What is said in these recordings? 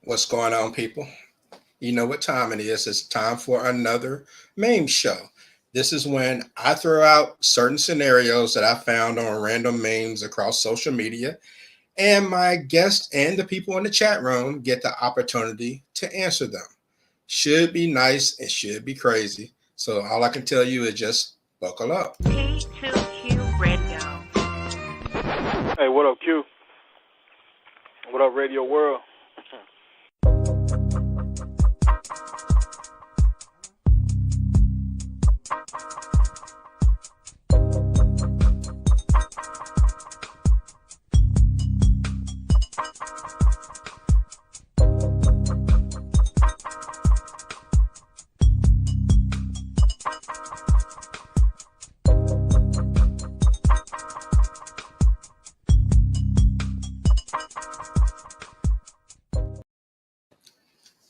What's going on, people? You know what time it is. It's time for another meme show. This is when I throw out certain scenarios that I found on random memes across social media, and my guests and the people in the chat room get the opportunity to answer them. Should be nice and should be crazy. So, all I can tell you is just buckle up. P2Q Radio. Hey, what up, Q? What up, Radio World?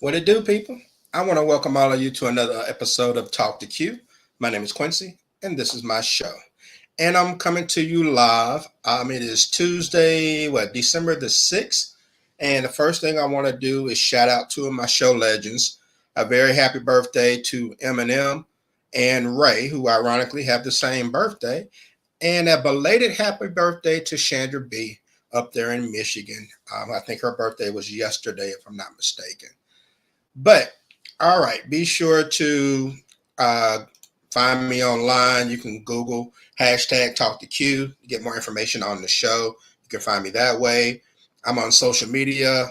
What it do, people? I want to welcome all of you to another episode of Talk to Q. My name is Quincy, and this is my show. And I'm coming to you live. It is Tuesday, December the 6th. And the first thing I want to do is shout out two of my show legends. A very happy birthday to Eminem and Ray, who ironically have the same birthday. And a belated happy birthday to Chandra B up there in Michigan. I think her birthday was yesterday, if I'm not mistaken. But all right, be sure to uh, find me online. You can Google hashtag Talk to Q to get more information on the show. You can find me that way. I'm on social media.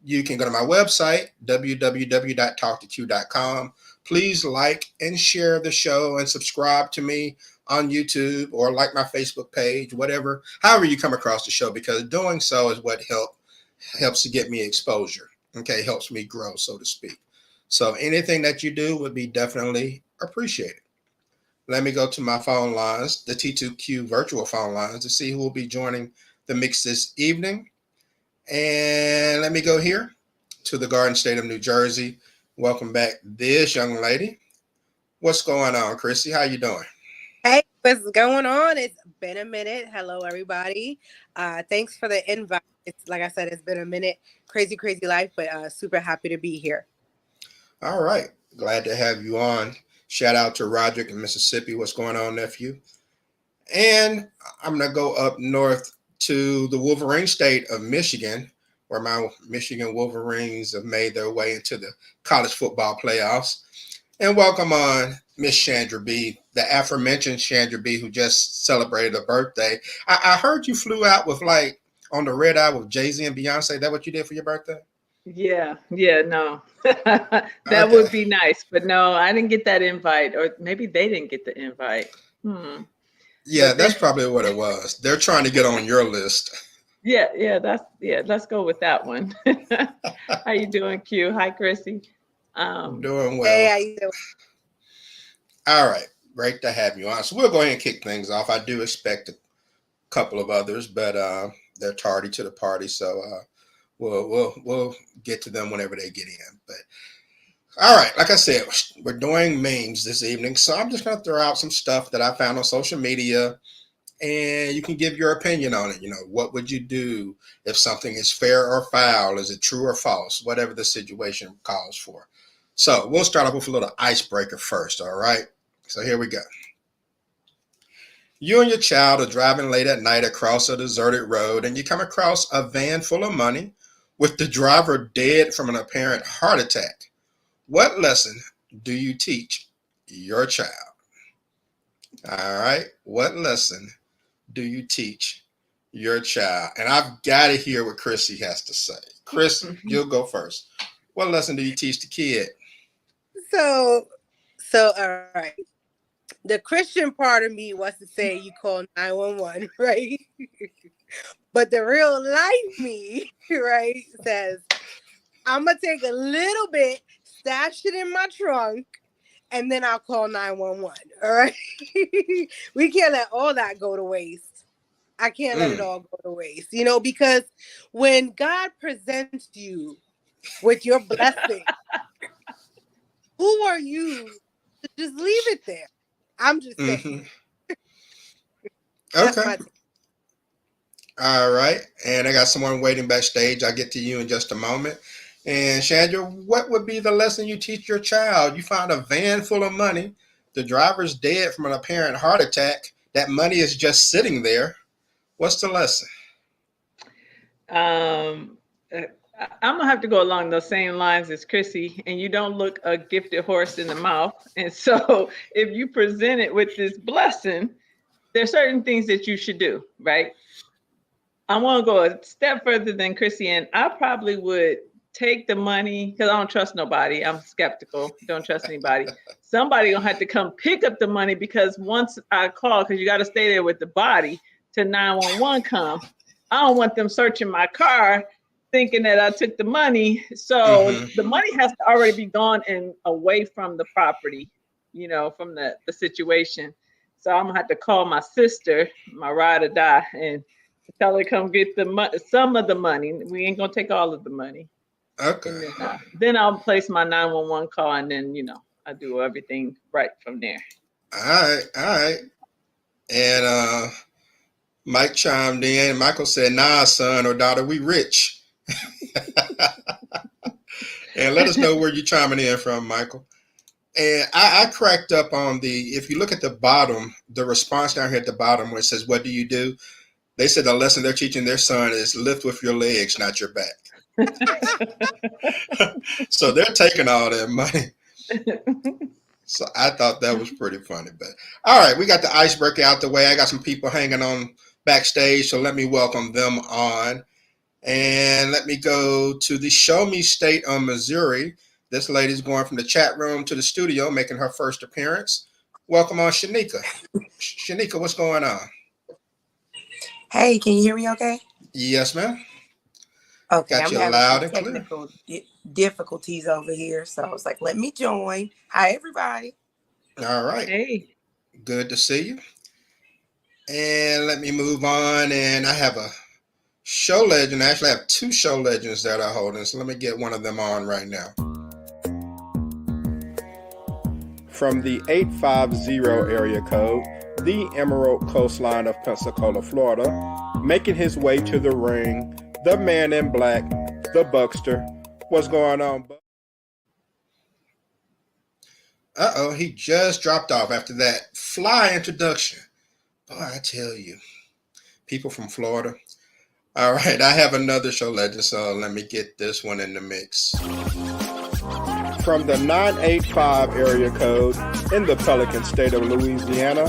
You can go to my website, www.talktoq.com. Please like and share the show and subscribe to me on YouTube or like my Facebook page, whatever, however you come across the show, because doing so is what helps to get me exposure. Okay, helps me grow, so to speak. So anything that you do would be definitely appreciated. Let me go to my phone lines, the T2Q virtual phone lines, to see who will be joining the mix this evening. And let me go here to the Garden State of New Jersey. Welcome back, this young lady. What's going on, Chrissy? How you doing? Hey, what's going on? It's been a minute. Hello, everybody. Thanks for the invite. It's like I said, it's been a minute. Crazy, crazy life, but super happy to be here. All right. Glad to have you on. Shout out to Roderick in Mississippi. What's going on, nephew? And I'm going to go up north to the Wolverine state of Michigan, where my Michigan Wolverines have made their way into the college football playoffs. And welcome on Miss Chandra B, the aforementioned Chandra B, who just celebrated a birthday. I heard you flew out with on the red eye with Jay-Z and Beyonce. That what you did for your birthday? No. That Okay. would be nice, but no, I didn't get that invite, or maybe they didn't get the invite. Yeah, But that's thank you. probably what it was. They're trying to get on your list. Let's go with that one. How you doing, Q? Hi, Chrissy. Doing well. Hey, how you doing? All right. Great to have you on. So we'll go ahead and kick things off. I do expect a couple of others, but they're tardy to the party, so we'll get to them whenever they get in. But all right, like I said, we're doing memes this evening, so I'm just gonna throw out some stuff that I found on social media, and you can give your opinion on it. You know, what would you do if something is fair or foul? Is it true or false? Whatever the situation calls for. So we'll start off with a little icebreaker first. All right. So here we go. You and your child are driving late at night across a deserted road, and you come across a van full of money with the driver dead from an apparent heart attack. What lesson do you teach your child? All right. What lesson do you teach your child? And I've got to hear what Chrissy has to say. Chris, you'll go first. What lesson do you teach the kid? So, all right. The Christian part of me wants to say you call 911, right? But the real life me, right, says, I'm going to take a little bit, stash it in my trunk, and then I'll call 911. All right. We can't let all that go to waste. I can't let it all go to waste, because when God presents you with your blessing, who are you to just leave it there? I'm just saying. Okay. All right. And I got someone waiting backstage. I'll get to you in just a moment. And Chandra, what would be the lesson you teach your child? You find a van full of money. The driver's dead from an apparent heart attack. That money is just sitting there. What's the lesson? Um, I'm gonna have to go along those same lines as Chrissy, and you don't look a gifted horse in the mouth. And so, if you present it with this blessing, there's certain things that you should do, right? I want to go a step further than Chrissy, and I probably would take the money because I don't trust nobody. I'm skeptical. Don't trust anybody. Somebody gonna have to come pick up the money because once I call, because you got to stay there with the body till 911 come. I don't want them searching my car thinking that I took the money. So Mm-hmm. the money has to already be gone and away from the property, from the situation. So I'm gonna have to call my sister, my ride or die, and tell her come get some of the money. We ain't gonna take all of the money. Okay. And then I'll place my 911 call, and then I do everything right from there. All right. All right. And Mike chimed in. Michael said, "Nah, son or daughter, we rich." And let us know where you're chiming in from, Michael. And I cracked up on if you look at the bottom, the response down here at the bottom where it says, "What do you do?" They said the lesson they're teaching their son is lift with your legs, not your back. So they're taking all that money. So I thought that was pretty funny. But all right, we got the icebreaker out the way. I got some people hanging on backstage, so let me welcome them on. And let me go to the Show Me State on Missouri. This lady's going from the chat room to the studio, making her first appearance. Welcome on, Shanika. Shanika, what's going on? Hey, can you hear me okay? Yes, ma'am. Okay, Got I'm you having loud some and clear. technical difficulties over here. So I was like, let me join. Hi, everybody. All right. Hey. Good to see you. And let me move on. And I have a show legend. I actually have two show legends that are holding. So let me get one of them on right now. From the 850 area code, the Emerald Coastline of Pensacola, Florida, making his way to the ring, the man in black, the Buckster. What's going on, Buck? Uh-oh, he just dropped off after that fly introduction. Boy, I tell you, people from Florida. All right, I have another show legend, so let me get this one in the mix. From the 985 area code in the Pelican state of Louisiana,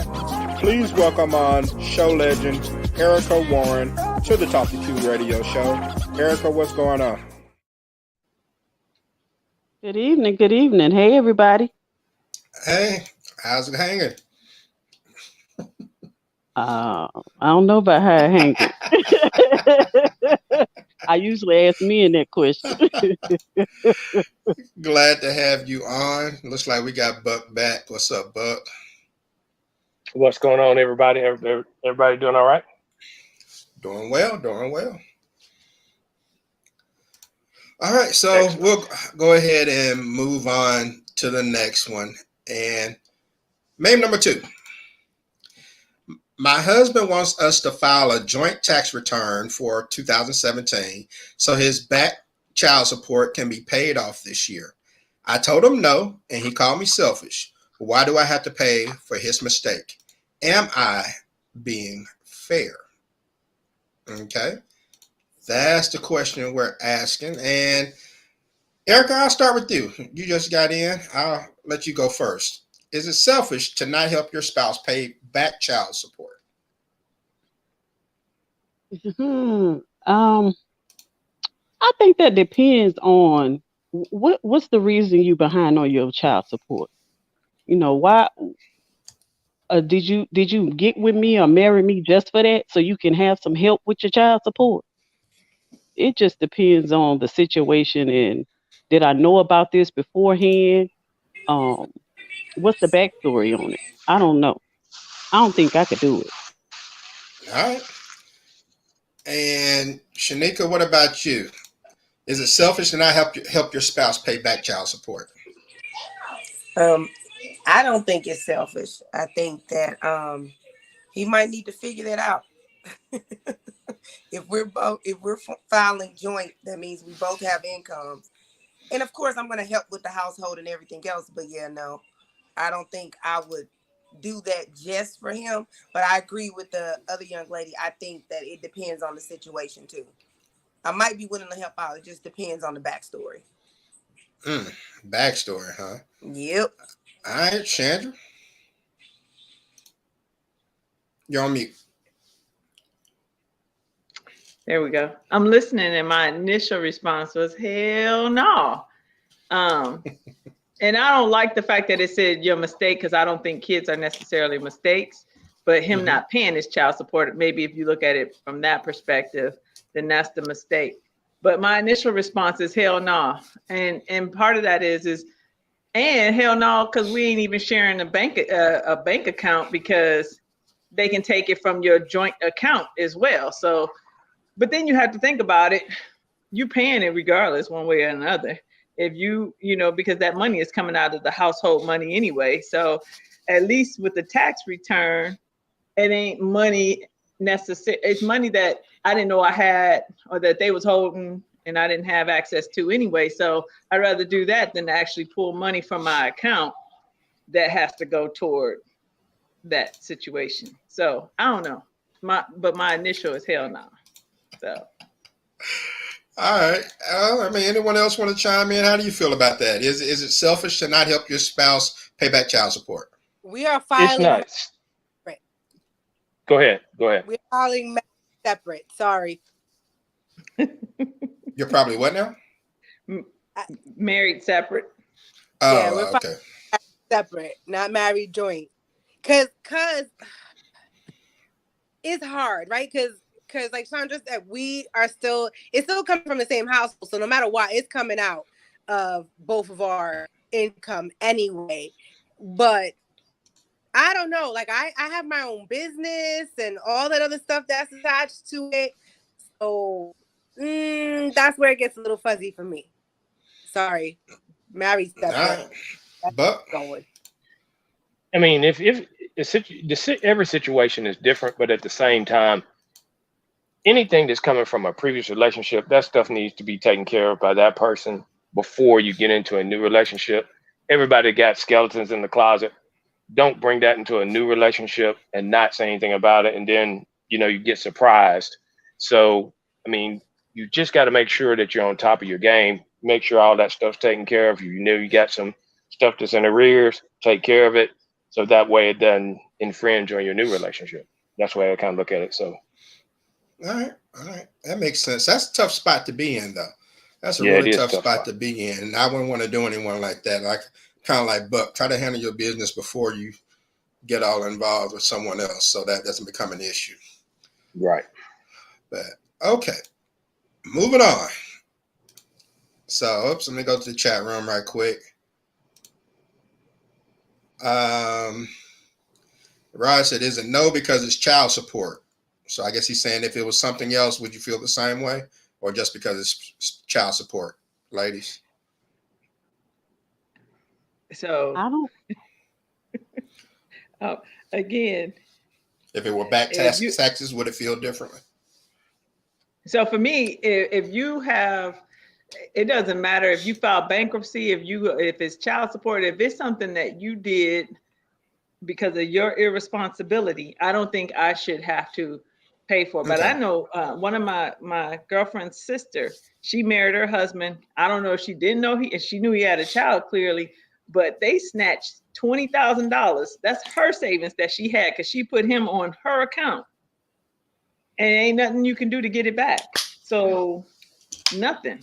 please welcome on show legend Erica Warren to the Talk to Q radio show. Erica, what's going on? Good evening. Good evening. Hey, everybody. Hey, how's it hanging? I don't know about how it hanging. I usually ask men that question. Glad to have you on. Looks like we got Buck back. What's up, Buck? What's going on, everybody? Everybody doing all right? Doing well, doing well. All right, so Excellent. We'll go ahead and move on to the next one. And meme number 2. My husband wants us to file a joint tax return for 2017 so his back child support can be paid off this year. I told him no, and he called me selfish. Why do I have to pay for his mistake? Am I being fair? Okay, that's the question we're asking. And Erica, I'll start with you. You just got in. I'll let you go first. Is it selfish to not help your spouse pay back child support? I think that depends on what's the reason you behind on your child support. Why did you get with me or marry me just for that so you can have some help with your child support? It just depends on the situation and did I know about this beforehand? What's the backstory on it? I don't know. I don't think I could do it. All right. And Shanika, what about you? Is it selfish to not help your spouse pay back child support? I don't think it's selfish. I think that he might need to figure that out. if we're filing joint, that means we both have incomes. And of course, I'm going to help with the household and everything else. But yeah, no, I don't think I would do that just for him. But I agree with the other young lady. I think that it depends on the situation too. I might be willing to help out. It just depends on the backstory. Backstory, huh? Yep. All right, Chandra. You're on mute. There we go. I'm listening, and my initial response was hell no. And I don't like the fact that it said your mistake, because I don't think kids are necessarily mistakes. But him not paying his child support, maybe if you look at it from that perspective, then that's the mistake. But my initial response is hell no. And part of that is and hell no, because we ain't even sharing a bank account, because they can take it from your joint account as well. So, but then you have to think about it. You paying it regardless, one way or another. If because that money is coming out of the household money anyway. So at least with the tax return, it ain't money necessary. It's money that I didn't know I had, or that they was holding and I didn't have access to anyway. So I'd rather do that than to actually pull money from my account that has to go toward that situation. So I don't know. But my initial is hell no. So. All right. Anyone else want to chime in? How do you feel about that? Is it selfish to not help your spouse pay back child support? We are filing. It's not. Separate. Go ahead. We're filing separate. Sorry. You're probably what now? Married separate. Oh, Yeah, we're okay. Separate, not married joint. Cause it's hard, right? Because like Chandra said, it's still coming from the same household. So no matter what, it's coming out of both of our income anyway. But I don't know. Like I have my own business and all that other stuff that's attached to it. So that's where it gets a little fuzzy for me. Sorry. Married separate. But going. I mean, if every situation is different, but at the same time, anything that's coming from a previous relationship, that stuff needs to be taken care of by that person before you get into a new relationship. Everybody got skeletons in the closet. Don't bring that into a new relationship and not say anything about it. And then, you get surprised. So, I mean, you just got to make sure that you're on top of your game. Make sure all that stuff's taken care of. You got some stuff that's in arrears, take care of it. So that way it doesn't infringe on your new relationship. That's the way I kind of look at it. So. All right. That makes sense. That's a tough spot to be in, though. That's a Yeah, really it is tough tough spot to be in. And I wouldn't want to do anyone like that. Like kind of like Buck, try to handle your business before you get all involved with someone else, so that doesn't become an issue. Right. But okay, moving on. So, let me go to the chat room right quick. Rod said, "Is it no because it's child support?" So I guess he's saying if it was something else, would you feel the same way, or just because it's child support, ladies? So I don't. Again, If it were back taxes, would it feel differently? so for me, if you have, it doesn't matter if you file bankruptcy, if it's child support, if it's something that you did because of your irresponsibility, I don't think I should have to pay for it. But Okay. I know one of my girlfriend's sister, she married her husband. I don't know if she didn't know she knew he had a child clearly, but they snatched $20,000. That's her savings that she had because she put him on her account. And ain't nothing you can do to get it back. So nothing.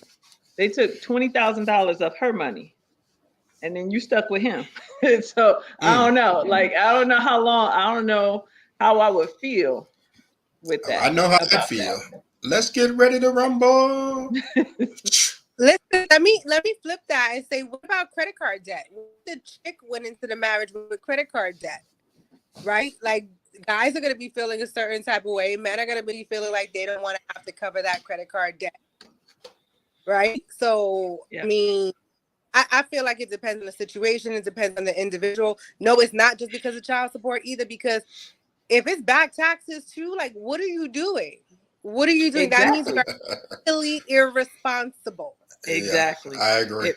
They took $20,000 of her money. And then you stuck with him. So I don't know. Like, I don't know how long, I don't know how I would feel with that. I know how I feel. Let's get ready to rumble. Listen, let me flip that and say, what about credit card debt? The chick went into the marriage with credit card debt, right? Like, guys are going to be feeling a certain type of way. Men are going to be feeling like they don't want to have to cover that credit card debt, right? So, yeah. I mean, I feel like it depends on the situation. It depends on the individual. No, it's not just because of child support either, because if it's back taxes too, like, what are you doing? What are you doing? That means Exactly. you're really irresponsible. Exactly. Yeah, I agree.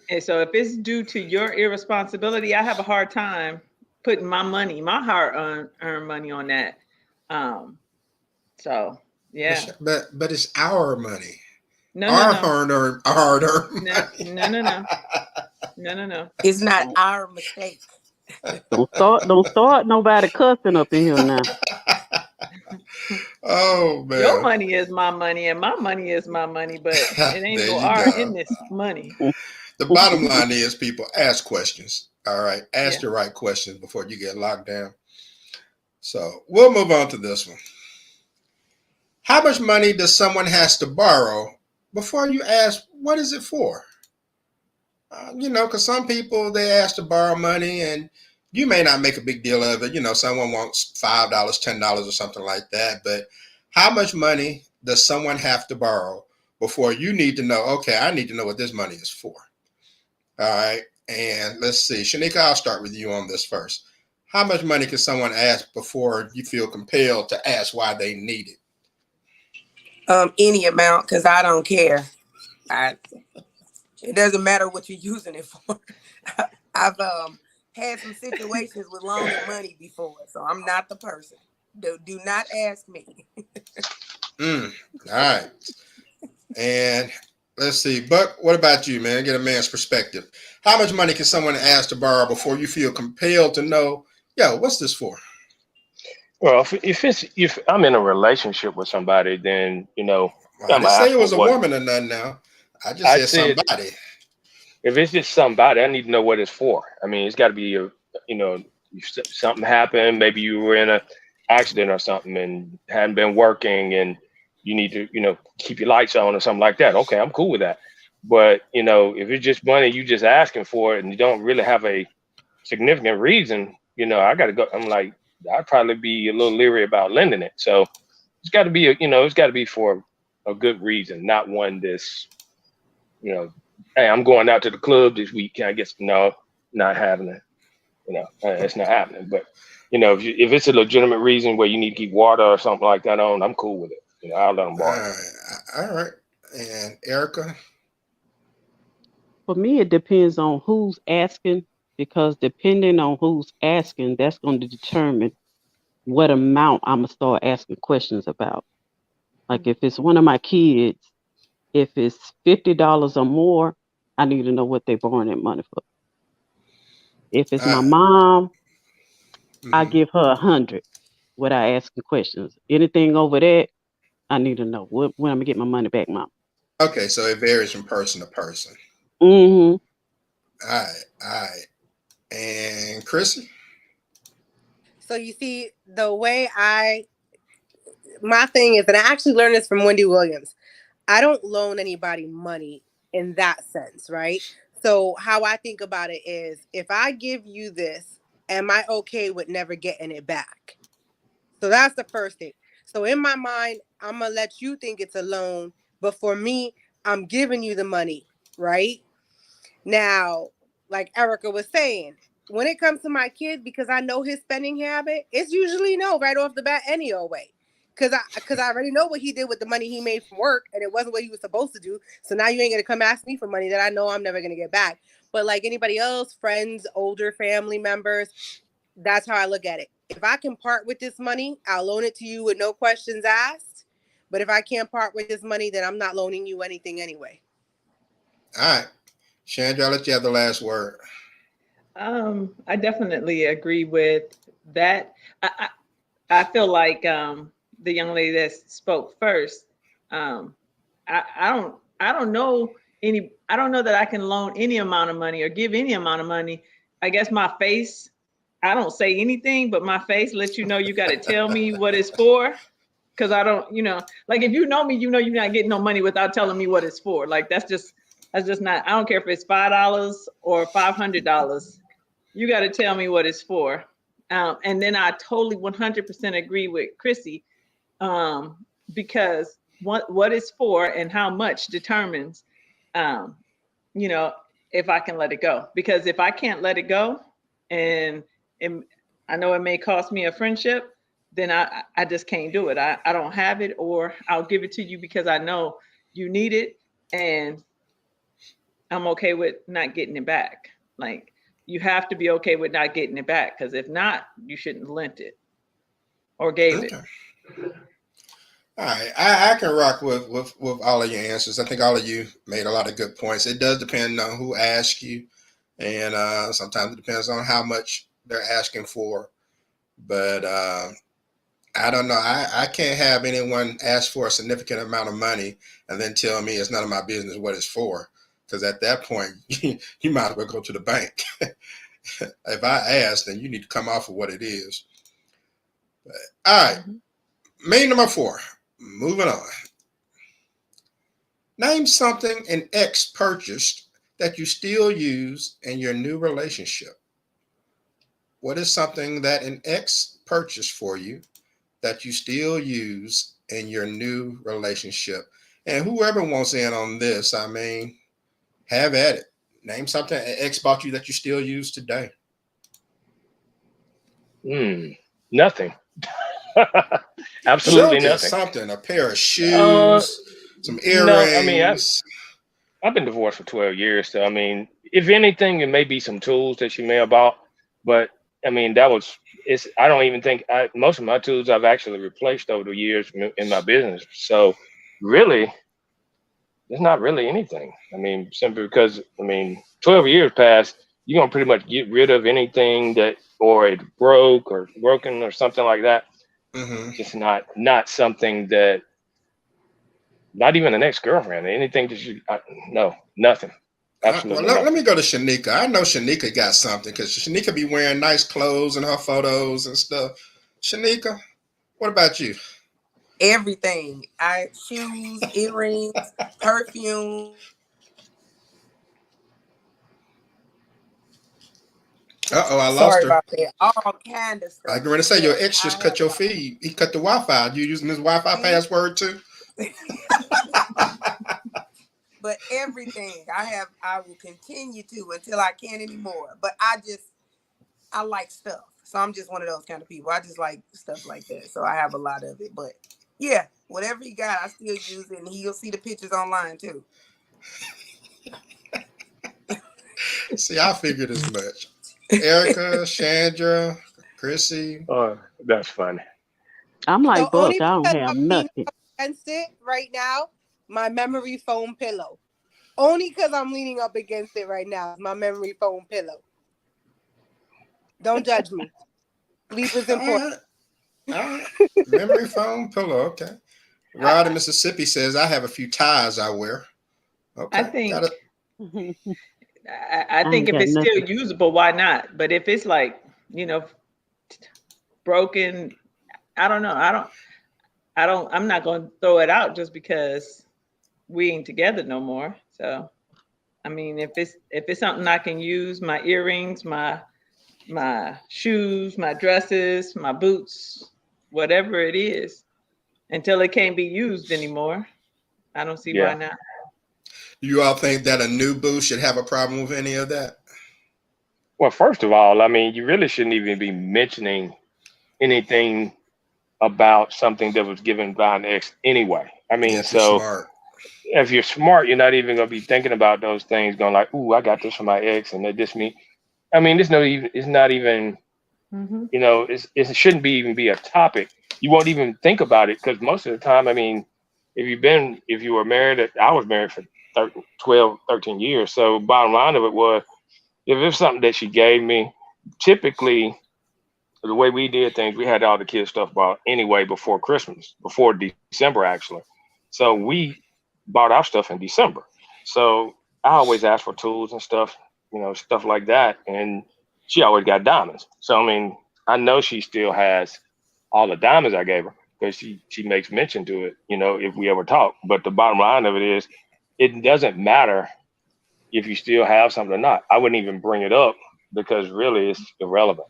And so if it's due to your irresponsibility, I have a hard time putting my money, my hard-earned money on that. Um, so yeah. But it's our money, No, no, our no. hard-earned No, money. no, no, no. No, no, no. It's not Don't, our mistake. don't start nobody cussing up in here now. Oh Your man, money is my money and my money is my money, but it ain't there no you R in go. this money. The bottom line is, people, ask questions. All right, ask Yeah. the right questions before you get locked down. So we'll move on to this one. How much money does someone has to borrow before you ask what is it for? Because some people they ask to borrow money and you may not make a big deal of it. Someone wants $5, $10, or something like that. But how much money does someone have to borrow before you need to know? Okay, I need to know what this money is for. All right, and let's see, Shanika, I'll start with you on this first. How much money can someone ask before you feel compelled to ask why they need it? Any amount, because I don't care. It doesn't matter what you're using it for. I've had some situations with loaning money before, so I'm not the person. Do not ask me. All right. And let's see, Buck, what about you, man? Get a man's perspective. How much money can someone ask to borrow before you feel compelled to know, yo, what's this for? Well, if I'm in a relationship with somebody, then Well, I I'm didn't gonna say ask it for was a what woman or nothing now. I just I said said. somebody. If it's just somebody, I need to know what it's for. I mean, it's got to be if something happened. Maybe you were in a accident or something and hadn't been working, and you need to, keep your lights on or something like that. Okay, I'm cool with that. But if it's just money, you just asking for it, and you don't really have a significant reason. I got to go. I'm like, I'd probably be a little leery about lending it. So it's got to be, it's got to be for a good reason, not one that's, hey, I'm going out to the club this week. Can I get no, not having it. It's not happening. But if it's a legitimate reason where you need to keep water or something like that on, I'm cool with it. I'll let them All borrow. right. All right. And Erica? For me, it depends on who's asking, because depending on who's asking, that's going to determine what amount I'm gonna start asking questions about. Like if it's one of my kids, if it's $50 or more, I need to know what they're borrowing that money for. If it's my Uh, mom, I mhm. give her 100 without asking questions. Anything over that, I need to know when I'm gonna get my money back, mom. Okay, so it varies from person to person. Mm-hmm. All right. All right. And Chrissy? So you see, my thing is, and I actually learned this from Wendy Williams. I don't loan anybody money in that sense, right? So how I think about it is, if I give you this, am I okay with never getting it back? So that's the first thing. So in my mind, I'm gonna let you think it's a loan, but for me, I'm giving you the money, right? Now, like Erica was saying, when it comes to my kid, because I know his spending habit, it's usually no right off the bat anyway. Cause I already know what he did with the money he made from work, and it wasn't what he was supposed to do. So now you ain't gonna come ask me for money that I know I'm never gonna get back. But like anybody else, friends, older family members, that's how I look at it. If I can part with this money, I'll loan it to you with no questions asked. But if I can't part with this money, then I'm not loaning you anything anyway. All right. Chandra, I'll let you have the last word. I definitely agree with that. I feel like the young lady that spoke first. Um, I don't know any. I don't know that I can loan any amount of money or give any amount of money. I guess my face. I don't say anything, but my face lets you know you got to tell me what it's for. Because I don't, like if you know me, you know you're not getting no money without telling me what it's for. Like that's just not. I don't care if it's $5 or $500. You got to tell me what it's for. And then I totally 100% agree with Chrissy, because what it's for and how much determines, um, you know, if I can let it go. Because if I can't let it go, and, and I know it may cost me a friendship, then I just can't do it. I don't have it, or I'll give it to you because I know you need it, and I'm okay with not getting it back. Like, you have to be okay with not getting it back, because if not, you shouldn't have lent it or gave it. Okay. All right, I can rock with all of your answers. I think all of you made a lot of good points. It does depend on who asks you, and sometimes it depends on how much they're asking for. But I don't know. I can't have anyone ask for a significant amount of money and then tell me it's none of my business what it's for. Because at that point, you might as well go to the bank. If I ask, then you need to come off of what it is. But, all right, main number 4. Moving on. Name something an ex purchased that you still use in your new relationship. What is something that an ex purchased for you that you still use in your new relationship? And whoever wants in on this, I mean, have at it. Name something an ex bought you that you still use today. Nothing. Absolutely Sure, nothing. something, a pair of shoes, some earrings. No, I mean, I've been divorced for 12 years. So, I mean, if anything, it may be some tools that she may have bought. But, I mean, I don't even think, most of my tools I've actually replaced over the years in my business. So, really, there's not really anything. I mean, simply because, 12 years past, you're going to pretty much get rid of anything that, or it broke or broken or something like that. Mm-hmm. Just not something that, not even an ex-girlfriend, anything that no, nothing. Absolutely Let me go to Shanika. I know Shanika got something because Shanika be wearing nice clothes in her photos and stuff. Shanika, what about you? Everything. Shoes, earrings, perfume. I lost Sorry her. about that. All kind of stuff. I was going to say your ex just cut your feed. He cut the Wi-Fi. You using his Wi-Fi password too? But everything I will continue to until I can't anymore. But I like stuff. So I'm just one of those kind of people. I just like stuff like that. So I have a lot of it. But yeah, whatever he got, I still use it, and he'll see the pictures online too. See, I figured as much. Erica, Chandra, Chrissy. Oh, that's funny. I'm like, The only Buck, I don't thing have I'm leaning nothing. up against it right now, my memory foam pillow. Only because I'm leaning up against it right now. My memory foam pillow. Don't judge me. Sleep is important. All right. Memory foam pillow. Okay. Rod in Mississippi says, I have a few ties I wear. Okay. I think I I think ain't if got it's nothing. still usable, why not? But if it's like, broken, I don't know. I'm not going to throw it out just because we ain't together no more. So, I mean, if it's something I can use, my earrings, my shoes, my dresses, my boots, whatever it is, until it can't be used anymore, I don't see why not. You all think that a new boo should have a problem with any of that? Well, first of all, you really shouldn't even be mentioning anything about something that was given by an ex anyway. If you're smart. If you're smart, you're not even going to be thinking about those things, going like, "Ooh, I got this from my ex," and this me. It's not even. It shouldn't even be a topic. You won't even think about it because most of the time, if you were married, I was married for 13 years. So bottom line of it was, if it's something that she gave me, typically the way we did things, we had all the kids stuff bought anyway before Christmas, before December actually. So we bought our stuff in December. So I always asked for tools and stuff, stuff like that. And she always got diamonds. So, I know she still has all the diamonds I gave her because she makes mention to it, if we ever talk. But the bottom line of it is, it doesn't matter if you still have something or not. I wouldn't even bring it up because really it's irrelevant.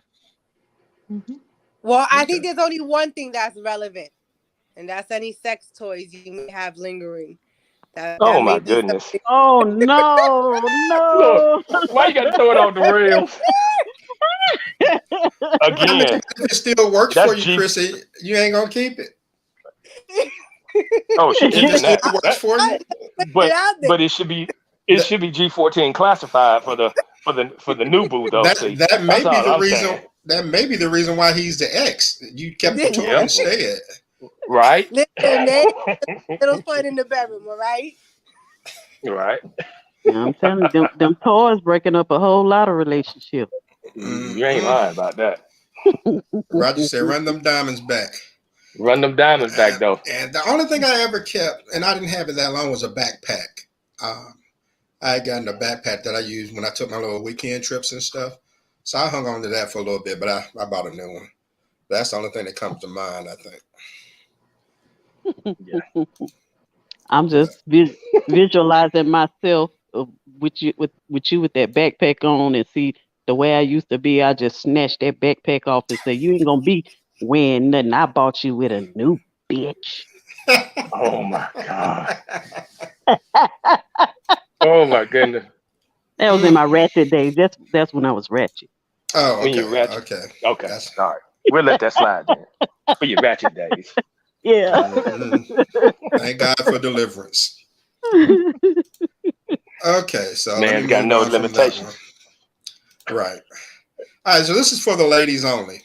Well, I think there's only one thing that's relevant, and that's any sex toys you may have lingering. Oh my goodness. Something. Oh no, no. Look, why you got to throw it off the rails? Again, If it still works that's for you, G. Chrissy, you ain't gonna keep it. Oh, she If it keeping still that. works for you, But out there. but it that should be G14 classified for the new boo though. See, that may that's be all the I'm reason. saying. That may be the reason why he's the ex. You kept the toy Yep. instead. Right. Listen, they little fun in the bedroom, all right? Right. Yeah, I'm telling you, them toys breaking up a whole lot of relationships. You ain't Mm-mm. lying about that. Roger said, "Run them diamonds back." Run them diamonds back And, though. and the only thing I ever kept, and I didn't have it that long, was a backpack. I had gotten a backpack that I used when I took my little weekend trips and stuff. So I hung on to that for a little bit, but I bought a new one. That's the only thing that comes to mind, I think. Yeah. I'm just visualizing myself with you with that backpack on and see the way I used to be. I just snatched that backpack off and say, "You ain't gonna be wearing nothing. I bought you with a new bitch." Oh my God. Oh my goodness. That was in my ratchet days. That's when I was ratchet. Oh, When you okay, ratchet. okay. Okay. That's All right. We'll let that slide then. For your ratchet days. Yeah. mhm. Thank God for deliverance. Okay, so let me Man's got move no on from that one. limitations. Right. All right, so this is for the ladies only.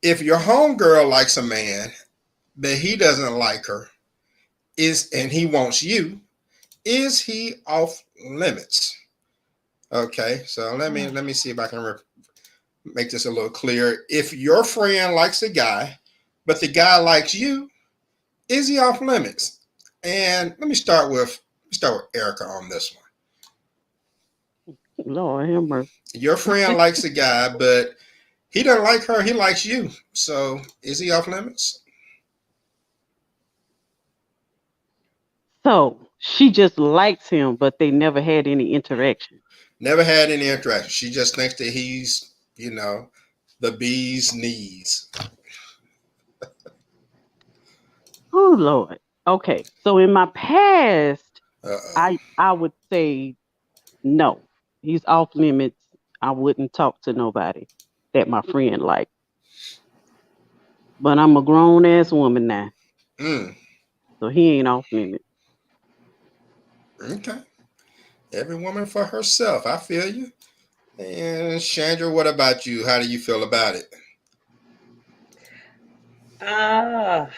If your homegirl likes a man, but he doesn't like her, and he wants you, is he off limits? Okay, so let me see if I can make this a little clearer. If your friend likes a guy, but the guy likes you, is he off limits? And let me start with Erica on this one. Lord have mercy. Your friend likes a guy, but he doesn't like her. He likes you. So is he off limits? So she just likes him, but they never had any interaction. Never had any interaction. She just thinks that he's, the bee's knees. Oh Lord. Okay. So in my past, Uh-oh. I would say no. He's off limits. I wouldn't talk to nobody that my friend liked. But I'm a grown ass woman now. Mm, So he ain't off limits. okay. Every woman for herself. I feel you. And Chandra, what about you? How do you feel about it? Ah,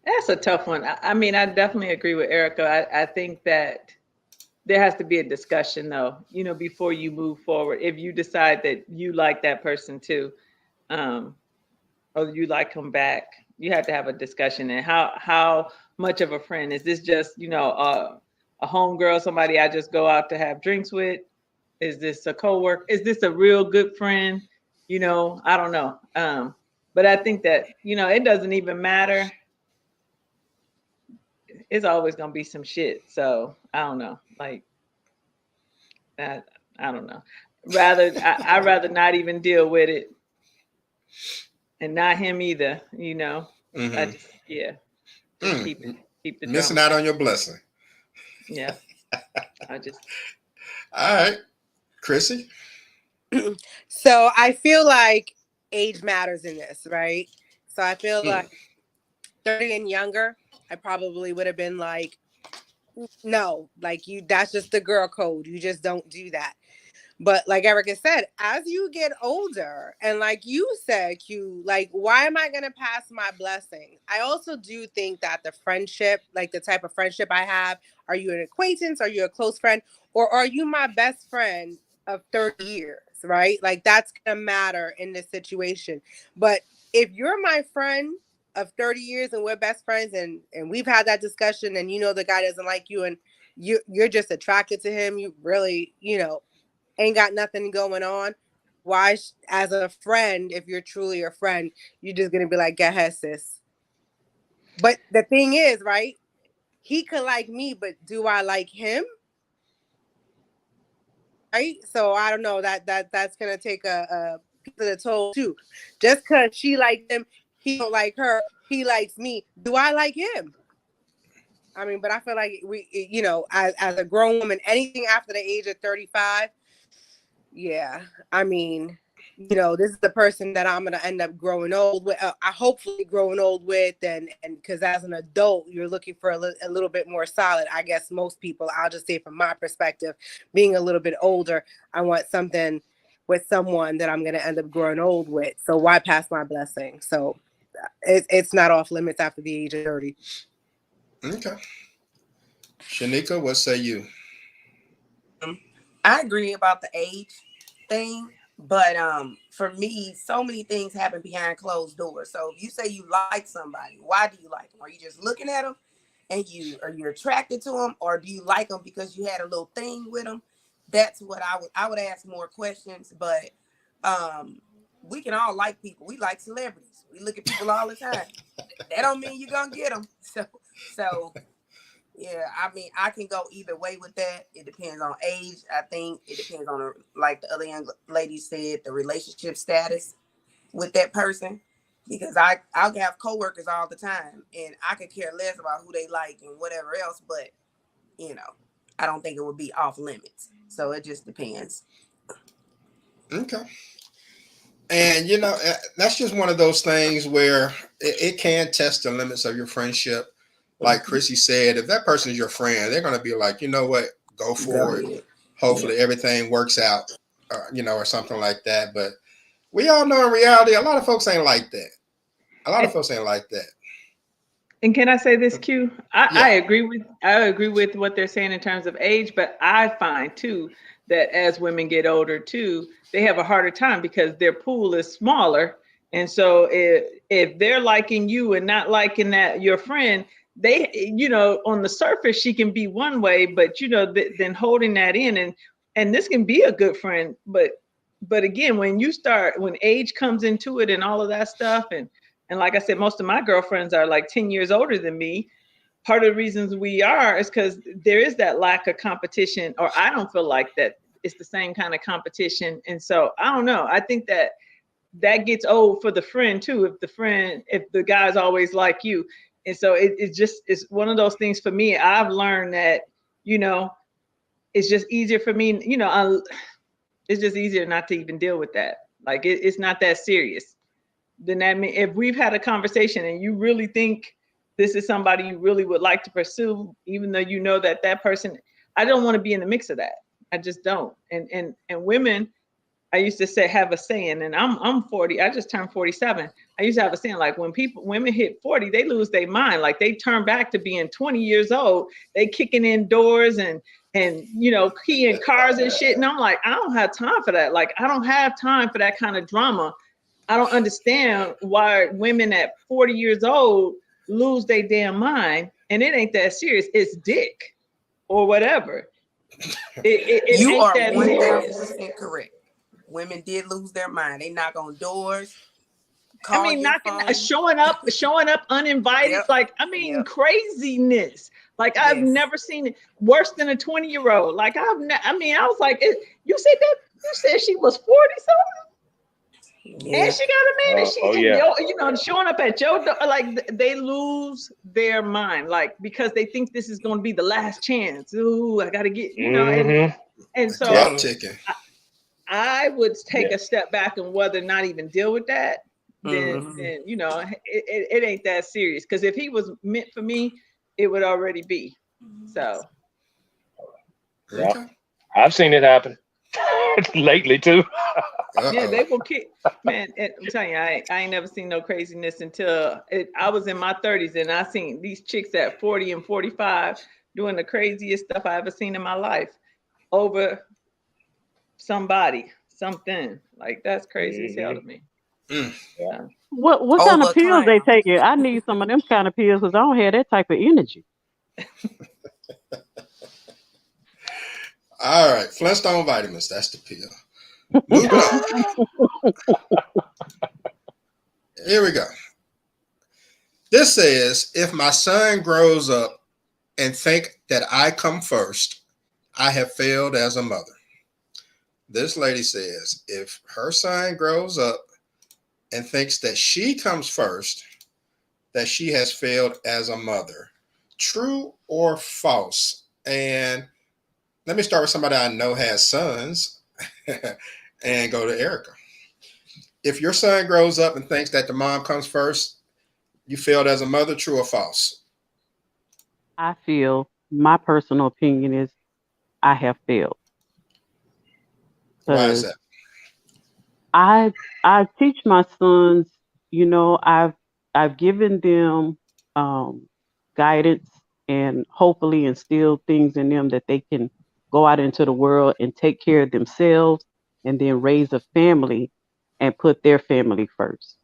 that's a tough one. I mean, I definitely agree with Erica. I think that there has to be a discussion though, before you move forward. If you decide that you like that person too, um, or you like them back, you have to have a discussion. And how much of a friend is this? Just a homegirl, somebody I just go out to have drinks with? Is this a coworker? Is this a real good friend? I don't know. But I think that it doesn't even matter. It's always gonna be some shit. So I don't know. Like that, I don't know. I'd rather not even deal with it, and not him either. I Mm-hmm. just just keep the Missing drama. out on your blessing. Yeah, I just All right. Chrissy? So I feel like age matters in this, right? So I feel like 30 and younger, I probably would have been like, no, like that's just the girl code. You just don't do that. But like Erica said, as you get older, and like you said, Q, like, why am I going to pass my blessing? I also do think that the friendship, like the type of friendship I have, are you an acquaintance? Are you a close friend? Or are you my best friend of 30 years, right? Like that's going to matter in this situation. But if you're my friend of 30 years and we're best friends and we've had that discussion and the guy doesn't like you and you're just attracted to him, you really, ain't got nothing going on. Why, as a friend, if you're truly a friend, you're just gonna be like, "Go ahead, sis." But the thing is, right? He could like me, but do I like him? Right? So I don't know. That's gonna take a piece of the toll too. Just because she likes him, he don't like her. He likes me. Do I like him? I mean, but I feel like as a grown woman, anything after the age of 35. Yeah, I mean, this is the person that I'm gonna end up growing old with. I hopefully growing old with, and because as an adult, you're looking for a little bit more solid. I guess most people, I'll just say from my perspective, being a little bit older, I want something with someone that I'm gonna end up growing old with. So why pass my blessing? So it's not off limits after the age of 30. Okay. Shanika, what say you? I agree about the age thing, but for me, so many things happen behind closed doors. So if you say you like somebody, why do you like them? Are you just looking at them and are you attracted to them, or do you like them because you had a little thing with them? That's what I would ask more questions, but we can all like people. We like celebrities. We look at people all the time. That don't mean you're gonna get them. So yeah, I mean, I can go either way with that. It depends on age. I think it depends on, like the other young lady said, the relationship status with that person. Because I'll have coworkers all the time, and I could care less about who they like and whatever else. But I don't think it would be off limits. So it just depends. Okay. And that's just one of those things where it can test the limits of your friendship. Like Chrissy said, if that person is your friend, they're going to be like, you know what, go for it. Hopefully everything works out, or something like that. But we all know in reality, a lot of folks ain't like that. A lot of folks ain't like that. And can I say this, Q? I Yeah. agree with what they're saying in terms of age, but I find too that as women get older too, they have a harder time because their pool is smaller. And so if they're liking you and not liking that your friend, they on the surface she can be one way, but then holding that in, and this can be a good friend, but again, when age comes into it and all of that stuff, and like I said, most of my girlfriends are like 10 years older than me. Part of the reasons we are is because there is that lack of competition, or I don't feel like that it's the same kind of competition. And so I don't know. I think that gets old for the friend too. If the guy's always like you. And so it's one of those things for me. I've learned that, it's just easier for me, it's just easier not to even deal with that. Like it's not that serious. Then that means if we've had a conversation and you really think this is somebody you really would like to pursue, even though you know that person, I don't want to be in the mix of that. I just don't. And women, I used to have a saying, and I'm 40. I just turned 47. I used to have a saying like when women hit 40, they lose their mind. Like they turn back to being 20 years old. They kicking in doors and keying cars and shit. And I'm like, I don't have time for that. Like I don't have time for that kind of drama. I don't understand why women at 40 years old lose their damn mind, and it ain't that serious. It's dick or whatever. It You ain't are that serious. 1000% correct. Women did lose their mind. They knock on doors, I call mean, your phone. showing up uninvited. Yep. Like, I mean, Yep. craziness. Like, I've Yes. never seen it worse than a 20-year-old. Like, I was like, you said she was 40 something, Yeah. and she got a man, and she, yeah. showing up at your door. Like, they lose their mind, like, because they think this is going to be the last chance. Ooh, I got to get, and so Clock ticking. I would take a step back and whether or not even deal with that. Then it ain't that serious. Because if he was meant for me, it would already be. So Yeah. Okay. I've seen it happen lately too. yeah, they will kick. Man, I'm telling you, I ain't never seen no craziness until I was in my 30s, and I seen these chicks at 40 and 45 doing the craziest stuff I ever seen in my life over something. Like that's crazy as hell to me. Mm. So, What kind of Over pills they clown. taking? I need some of them kind of pills because I don't have that type of energy. All right. Flintstone vitamins. That's the pill. Moving on. Here we go. This says, if my son grows up and think that I come first, I have failed as a mother. This lady says, if her son grows up and thinks that she comes first, that she has failed as a mother. True or false? And let me start with somebody I know has sons. And go to Erica. If your son grows up and thinks that the mom comes first, you failed as a mother, true or false? I feel my personal opinion is I have failed Why is because that? I I teach my sons, I've given them um, guidance and hopefully instill things in them that they can go out into the world and take care of themselves and then raise a family and put their family first.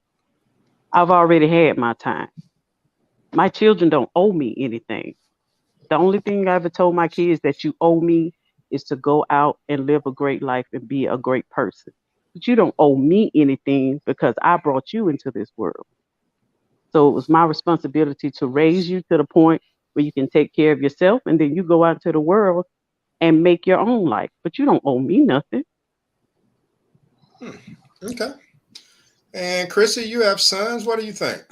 I've already had my time. My children don't owe me anything. The only thing I ever told my kids that you owe me is to go out and live a great life and be a great person. But you don't owe me anything because I brought you into this world. So it was my responsibility to raise you to the point where you can take care of yourself and then you go out to the world and make your own life. But you don't owe me nothing. Hmm. Okay. And Chrissy, you have sons. What do you think?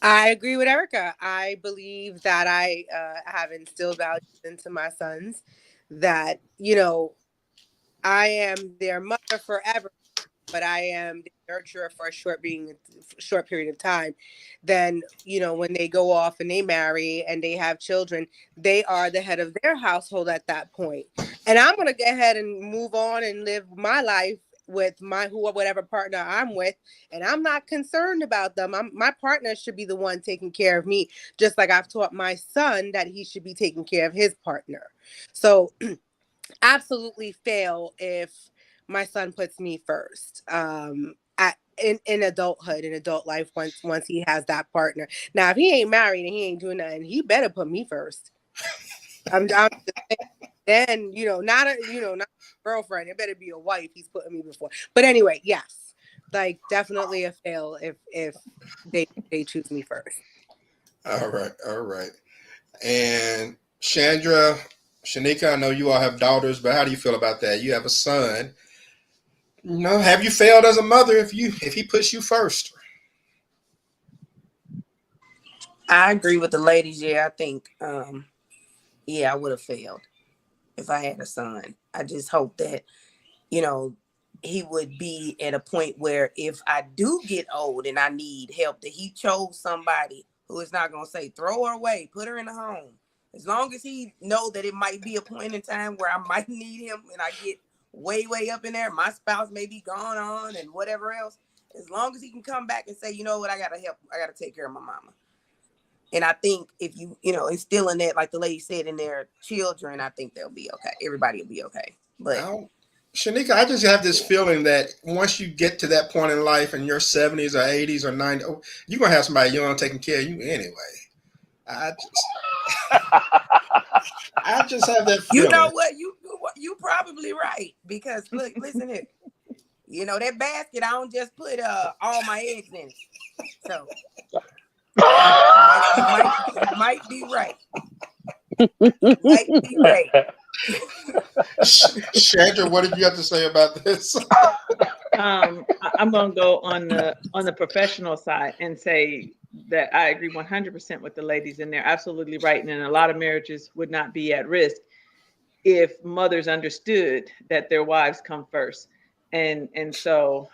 I agree with Erica. I believe that I have instilled values into my sons that, I am their mother forever, but I am the nurturer for a short period of time. Then, when they go off and they marry and they have children, they are the head of their household at that point. And I'm gonna go ahead and move on and live my life with whatever partner I'm with, and I'm not concerned about them. My partner should be the one taking care of me, just like I've taught my son that he should be taking care of his partner. So absolutely fail if my son puts me first. In adulthood, in adult life, once he has that partner. Now, if he ain't married and he ain't doing nothing, he better put me first. I'm just saying, then not a girlfriend. It better be a wife. He's putting me before. But anyway, yes, like definitely a fail if they choose me first. All right. All right. And Chandra, Shanika, I know you all have daughters, but how do you feel about that? You have a son. Have you failed as a mother if he puts you first? I agree with the ladies. Yeah, I think, I would have failed if I had a son. I just hope that, you know, he would be at a point where if I do get old and I need help, that he chose somebody who is not going to say, throw her away, put her in a home. As long as he know that it might be a point in time where I might need him and I get way, way up in there, my spouse may be gone on and whatever else. As long as he can come back and say, you know what, I got to help. I got to take care of my mama. And I think if instilling that, like the lady said, in their children, I think they'll be okay. Everybody will be okay. I But don't, Shanika, I just have this feeling that once you get to that point in life in your 70s or 80s or 90s, you're going to have somebody young taking care of you anyway. I just, I just have that you know feeling. what? You probably right. Because look, listen here. That basket, I don't just put all my eggs in it. So you might be right. You might be right. Chandra, what did you have to say about this? I'm going to go on the professional side and say that I agree 100% with the ladies, and they're absolutely right. And a lot of marriages would not be at risk if mothers understood that their wives come first. And so,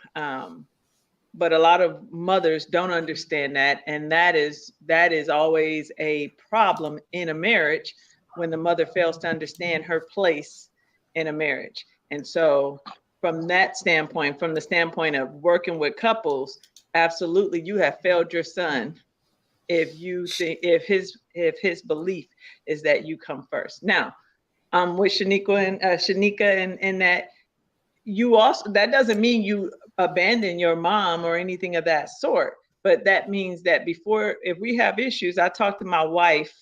but a lot of mothers don't understand that, and that is always a problem in a marriage when the mother fails to understand her place in a marriage. And so from that standpoint, from the standpoint of working with couples, absolutely you have failed your son if you think if his belief is that you come first. Now, I'm with Shanika and that you also, that doesn't mean you abandon your mom or anything of that sort, but that means that if we have issues, I talk to my wife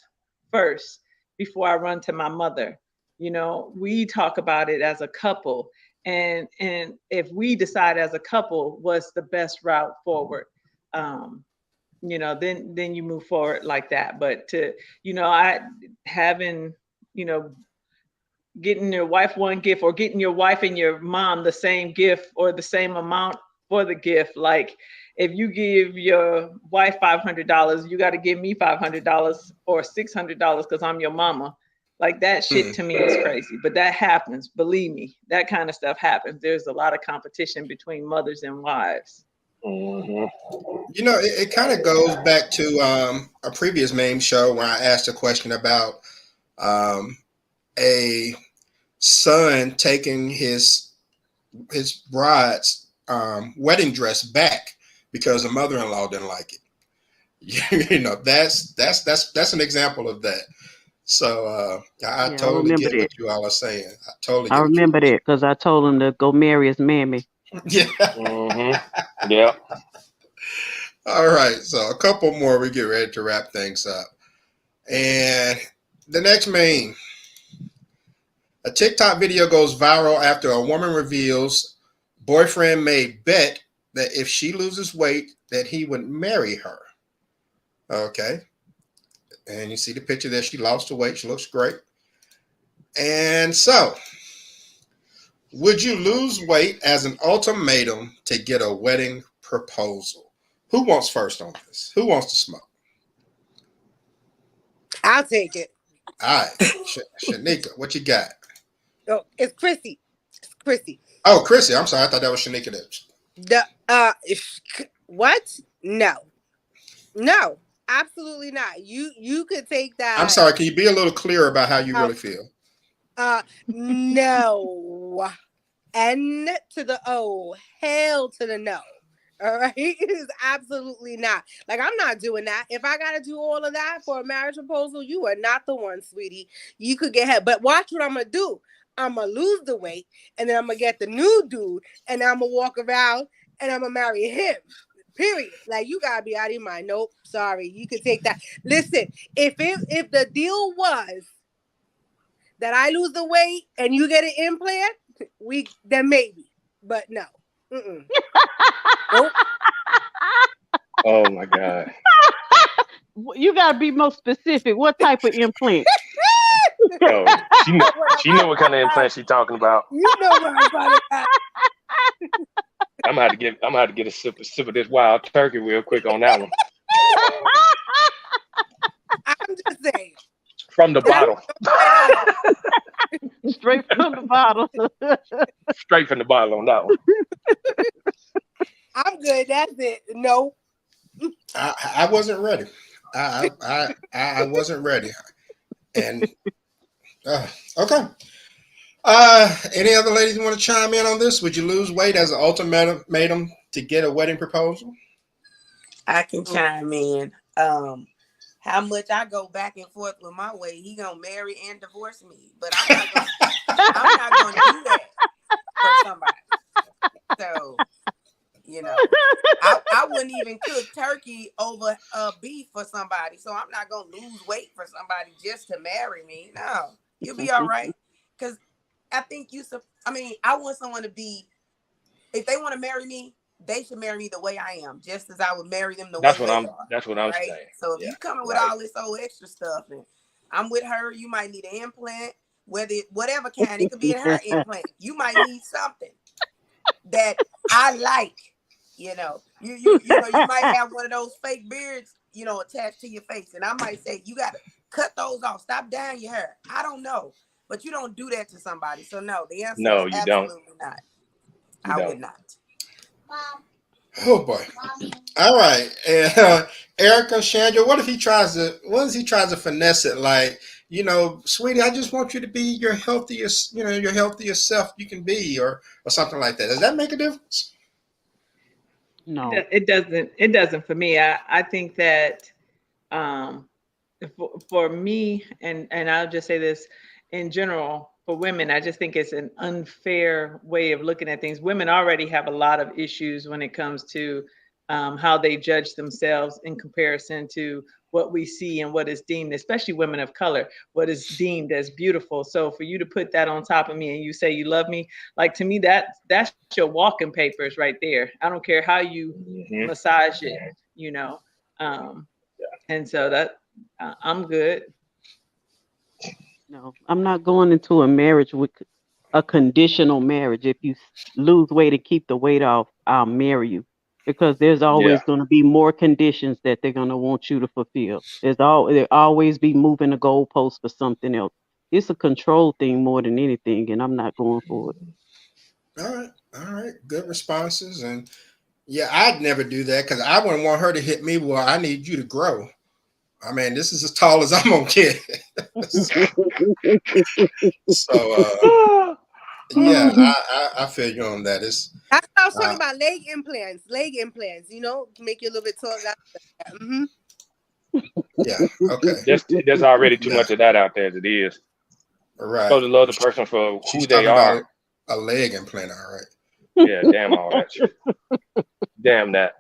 first before I run to my mother. We talk about it as a couple, and if we decide as a couple what's the best route forward, then you move forward like that. But I having you know getting your wife one gift, or getting your wife and your mom the same gift or the same amount for the gift. Like if you give your wife $500, you got to give me $500 or $600 because I'm your mama. Like that shit Hmm. to me is crazy, but that happens. Believe me, that kind of stuff happens. There's a lot of competition between mothers and wives. Mhm. You know, it kind of goes back to a previous meme show where I asked a question about um, a son taking his bride's wedding dress back because the mother-in-law didn't like it. You know, that's an example of that. So I Yeah, I totally remember get that. what you all are saying. I totally I get what you remember that because I told him to go marry his mammy. Yeah. Mhm. Yeah. All right. So a couple more. We get ready to wrap things up. And the next meme. A TikTok video goes viral after a woman reveals boyfriend made bet that if she loses weight, that he would marry her. Okay. And you see the picture there. She lost the weight. She looks great. And so, would you lose weight as an ultimatum to get a wedding proposal? Who wants first on this? Who wants to smoke? I'll take it. All right. Shanika, what you got? Oh, it's Chrissy. It's Chrissy. Oh, Chrissy. I'm sorry. I thought that was Shanika. What? No, absolutely not. You could take I'm that. sorry. Can you be a little clearer about how you really feel? No. N to the O. Hell to the no. All right. It is absolutely not. Like, I'm not doing that. If I got to do all of that for a marriage proposal, you are not the one, sweetie. You could get help. But watch what I'm going to do. I'm going to lose the weight, and then I'm going to get the new dude, and I'm going to walk around, and I'm going to marry him. Period. Like, you got to be out of your mind. Nope. Sorry. You could take that. Listen, if the deal was that I lose the weight and you get an implant, then maybe. But no. Mm-mm. Nope. Oh my God. You gotta be more specific. What type of implant? Oh, she know what kind of implant she's talking about. You know what I'm talking about. I'm gonna have to get a sip of this wild turkey real quick on that one. I'm just saying. From the bottle. Straight from the bottle. Straight from the bottle on that one. I'm good. That's it. No. I wasn't ready. I wasn't ready. And okay. Any other ladies want to chime in on this? Would you lose weight as an ultimatum to get a wedding proposal? I can chime in. How much I go back and forth with my weight, he gonna marry and divorce me. But I'm not gonna do that for somebody. So, you know, I wouldn't even cook turkey over beef for somebody. So I'm not gonna lose weight for somebody just to marry me. No, you'll be all right. Because I think I want someone to be, if they want to marry me, they should marry me the way I am, just as I would marry them the way they are. That's what I'm right? saying. So if you coming with all this old extra stuff, and I'm with her, you might need an implant, whatever kind, it could be a hair implant. You might need something that I like. You know, you might have one of those fake beards, attached to your face, and I might say you got to cut those off. Stop dyeing your hair. I don't know, but you don't do that to somebody. So no, the answer is you absolutely don't. not. I would not. Oh boy! All right, and Erica, Chandra, what if he tries to finesse it? Like, sweetie, I just want you to be your healthiest, your healthiest self you can be, or something like that. Does that make a difference? No, It doesn't. It doesn't for me. I think that for me, and I'll just say this in general, for women, I just think it's an unfair way of looking at things. Women already have a lot of issues when it comes to how they judge themselves in comparison to what we see and what is deemed, especially women of color, what is deemed as beautiful. So for you to put that on top of me and you say you love me, like, to me, that's your walking papers right there. I don't care how you massage it, and so that I'm good. no, I'm not going into a marriage with a conditional marriage. If you lose weight and keep the weight off, I'll marry you. Because there's always going to be more conditions that they're going to want you to fulfill. They'll always be moving the goalpost for something else. it's a control thing more than anything, and I'm not going for it. All right, good responses. And yeah, I'd never do that because I wouldn't want her to hit me. Well, I need you to grow. I mean, this is as tall as I'm gonna get. So yeah, I feel you on that. It's That's what I was talking about. Leg implants, to make you a little bit taller. Mm-hmm. Yeah, okay. There's already too much of that out there as it is. Right. Supposed to love the person for She's who they talking are. about a leg implant, all right. Yeah, damn all that shit. Damn that.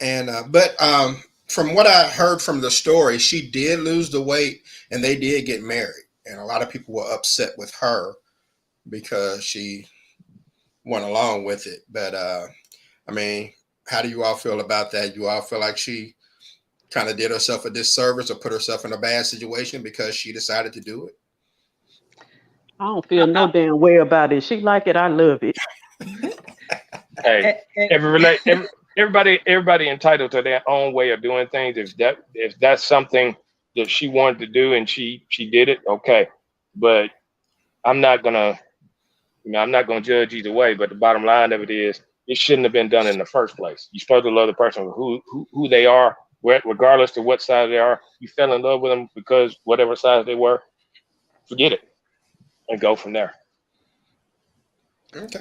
And but from what I heard from the story, she did lose the weight and they did get married. And a lot of people were upset with her because she went along with it. But I mean, how do you all feel about that? You all feel like she kind of did herself a disservice or put herself in a bad situation because she decided to do it? I don't feel no damn way about it. She like it, I love it. Hey, everybody entitled to their own way of doing things. If that's something that she wanted to do and she did it, okay. But I'm not gonna judge either way. But the bottom line of it is, it shouldn't have been done in the first place. You're supposed to love the person who they are, regardless of what size they are. You fell in love with them because whatever size they were, forget it and go from there. Okay.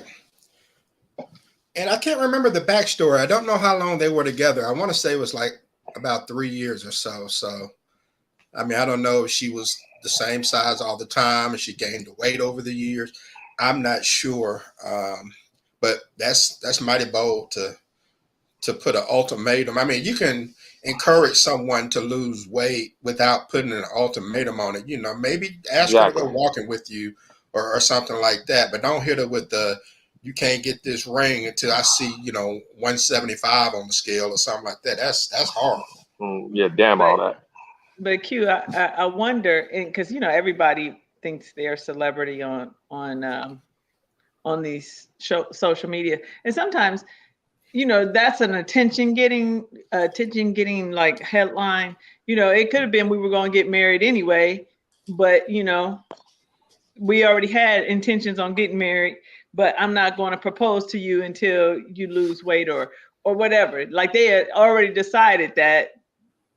And I can't remember the backstory. I don't know how long they were together. I want to say it was like about 3 years or so. So, I mean, I don't know if she was the same size all the time and she gained the weight over the years. I'm not sure. But that's mighty bold to put an ultimatum. I mean, you can encourage someone to lose weight without putting an ultimatum on it. Maybe ask her to go walking with you or something like that. But don't hit her with you can't get this ring until I see, 175 on the scale or something like that. That's horrible. Yeah, damn all that. But Q, I wonder, and because everybody thinks they're a celebrity on these social media, and sometimes that's an attention getting like headline. It could have been we were going to get married anyway, but we already had intentions on getting married, but I'm not going to propose to you until you lose weight or whatever. Like they had already decided that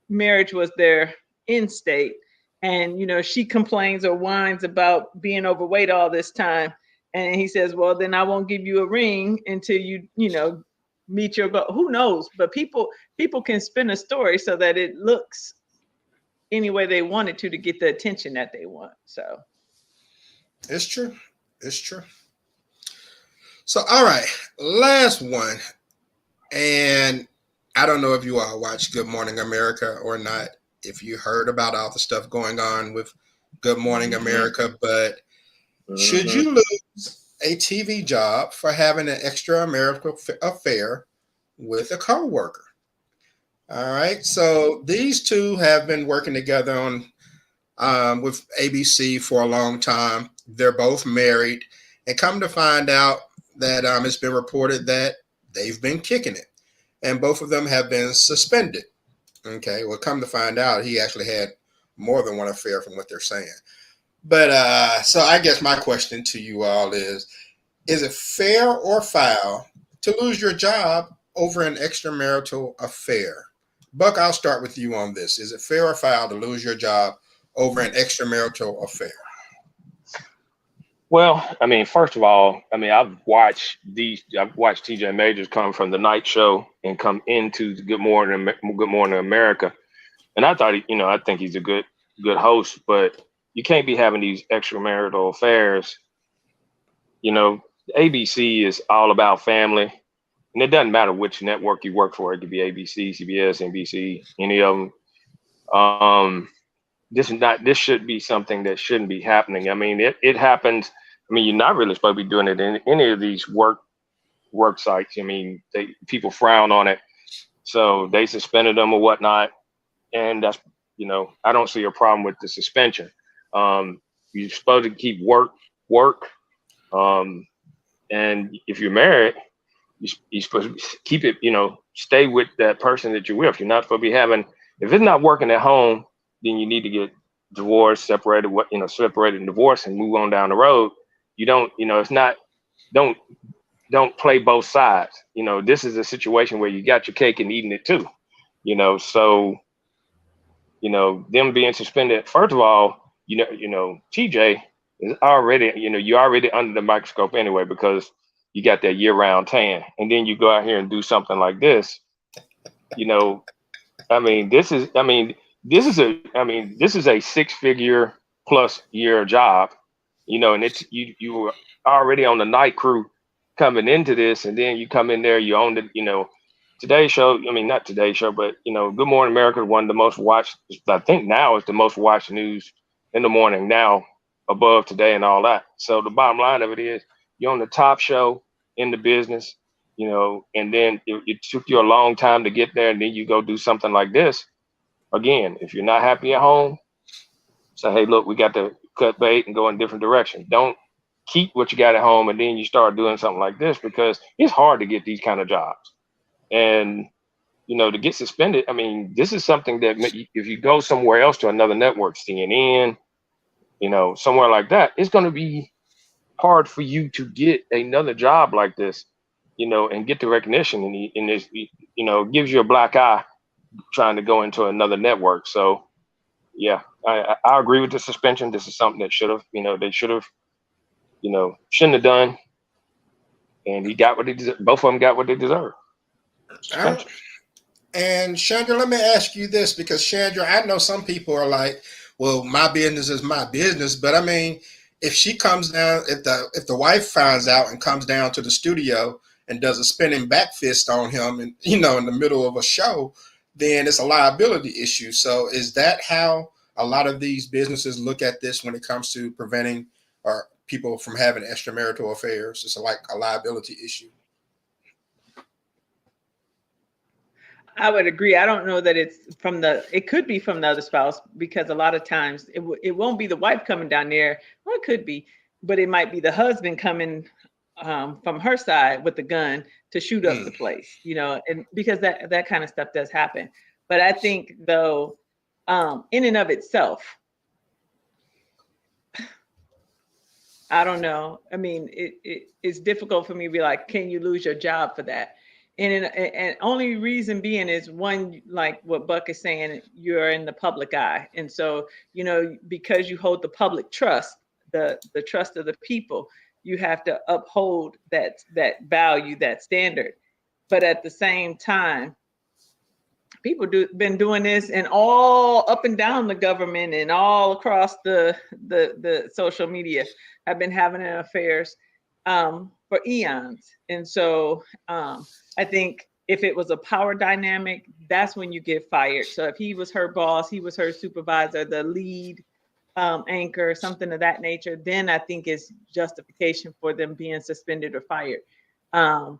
marriage was their end state. And, she complains or whines about being overweight all this time. And he says, well, then I won't give you a ring until you meet your goal. Who knows? But people can spin a story so that it looks any way they want it to get the attention that they want. So it's true. So, all right, last one. And I don't know if you all watch Good Morning America or not, if you heard about all the stuff going on with Good Morning America, but should you lose a TV job for having an extramarital affair with a coworker? All right, so these two have been working together on with ABC for a long time. They're both married, and come to find out that it's been reported that they've been kicking it, and both of them have been suspended. Okay, well, come to find out, he actually had more than one affair from what they're saying. But so I guess my question to you all is it fair or foul to lose your job over an extramarital affair? Buck, I'll start with you on this. Is it fair or foul to lose your job over an extramarital affair? Well, I mean, first of all, I've watched TJ Majors come from the night show and come into Good Morning America, and I thought, I think he's a good host, but you can't be having these extramarital affairs. ABC is all about family, and it doesn't matter which network you work for. It could be ABC, CBS, NBC, any of them. This should be something that shouldn't be happening. I mean, it happens. I mean, you're not really supposed to be doing it in any of these work sites. I mean, people frown on it, so they suspended them or whatnot, and that's I don't see a problem with the suspension. You're supposed to keep work, and if you're married, you're supposed to keep it. Stay with that person that you're with. You're not supposed to be having. If it's not working at home, then you need to get divorce, separated, separated and divorce and move on down the road. You don't, it's not, don't, don't play both sides. This is a situation where you got your cake and eating it too, so, them being suspended, first of all, TJ is already, you're already under the microscope anyway, because you got that year round tan, and then you go out here and do something like this, this is a 6-figure plus year job, and it's you were already on the night crew coming into this, and then you come in there, you own the, Today's Show. I mean, not Today's Show, but Good Morning America, one of the most watched. I think now it's the most watched news in the morning now, above Today and all that. So the bottom line of it is, you're on the top show in the business, and then it took you a long time to get there, and then you go do something like this. Again, if you're not happy at home, say, hey, look, we got to cut bait and go in a different direction. Don't keep what you got at home and then you start doing something like this, because it's hard to get these kind of jobs. And, to get suspended, this is something that if you go somewhere else to another network, CNN, somewhere like that, it's going to be hard for you to get another job like this, and get the recognition. And this, gives you a black eye trying to go into another network. So, yeah, I agree with the suspension. This is something that they should have, shouldn't have done. And he got what he deserved. Both of them got what they deserve. Suspension. And Chandra, let me ask you this, because Chandra, I know some people are like, well, my business is my business. But if she comes down, if the wife finds out and comes down to the studio and does a spinning back fist on him, and in the middle of a show, then it's a liability issue. So is that how a lot of these businesses look at this when it comes to preventing or people from having extramarital affairs? It's like a liability issue. I would agree. I don't know that it could be from the other spouse, because a lot of times it won't be the wife coming down there. Well, it could be, but it might be the husband coming from her side with the gun to shoot up the place, and because that kind of stuff does happen. But I think though, in and of itself, I don't know. It's difficult for me to be like, can you lose your job for that? And only reason being is, one, like what Buck is saying, you're in the public eye. And so, because you hold the public trust, the trust of the people, you have to uphold that value, that standard. But at the same time, people been doing this, and all up and down the government and all across the social media have been having affairs for eons. And so I think if it was a power dynamic, that's when you get fired. So if he was her boss, he was her supervisor, the lead anchor, something of that nature, then I think it's justification for them being suspended or fired. And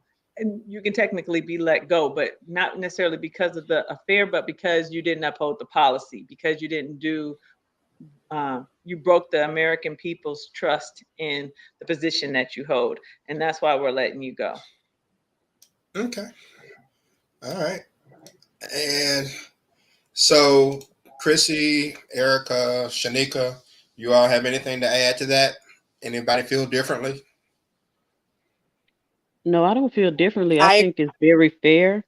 you can technically be let go, but not necessarily because of the affair, but because you didn't uphold the policy, because you didn't do, you broke the American people's trust in the position that you hold. And that's why we're letting you go. Okay. All right. And so, Chrissy, Erica, Shanika, you all have anything to add to that? Anybody feel differently? No, I don't feel differently. I think it's very fair.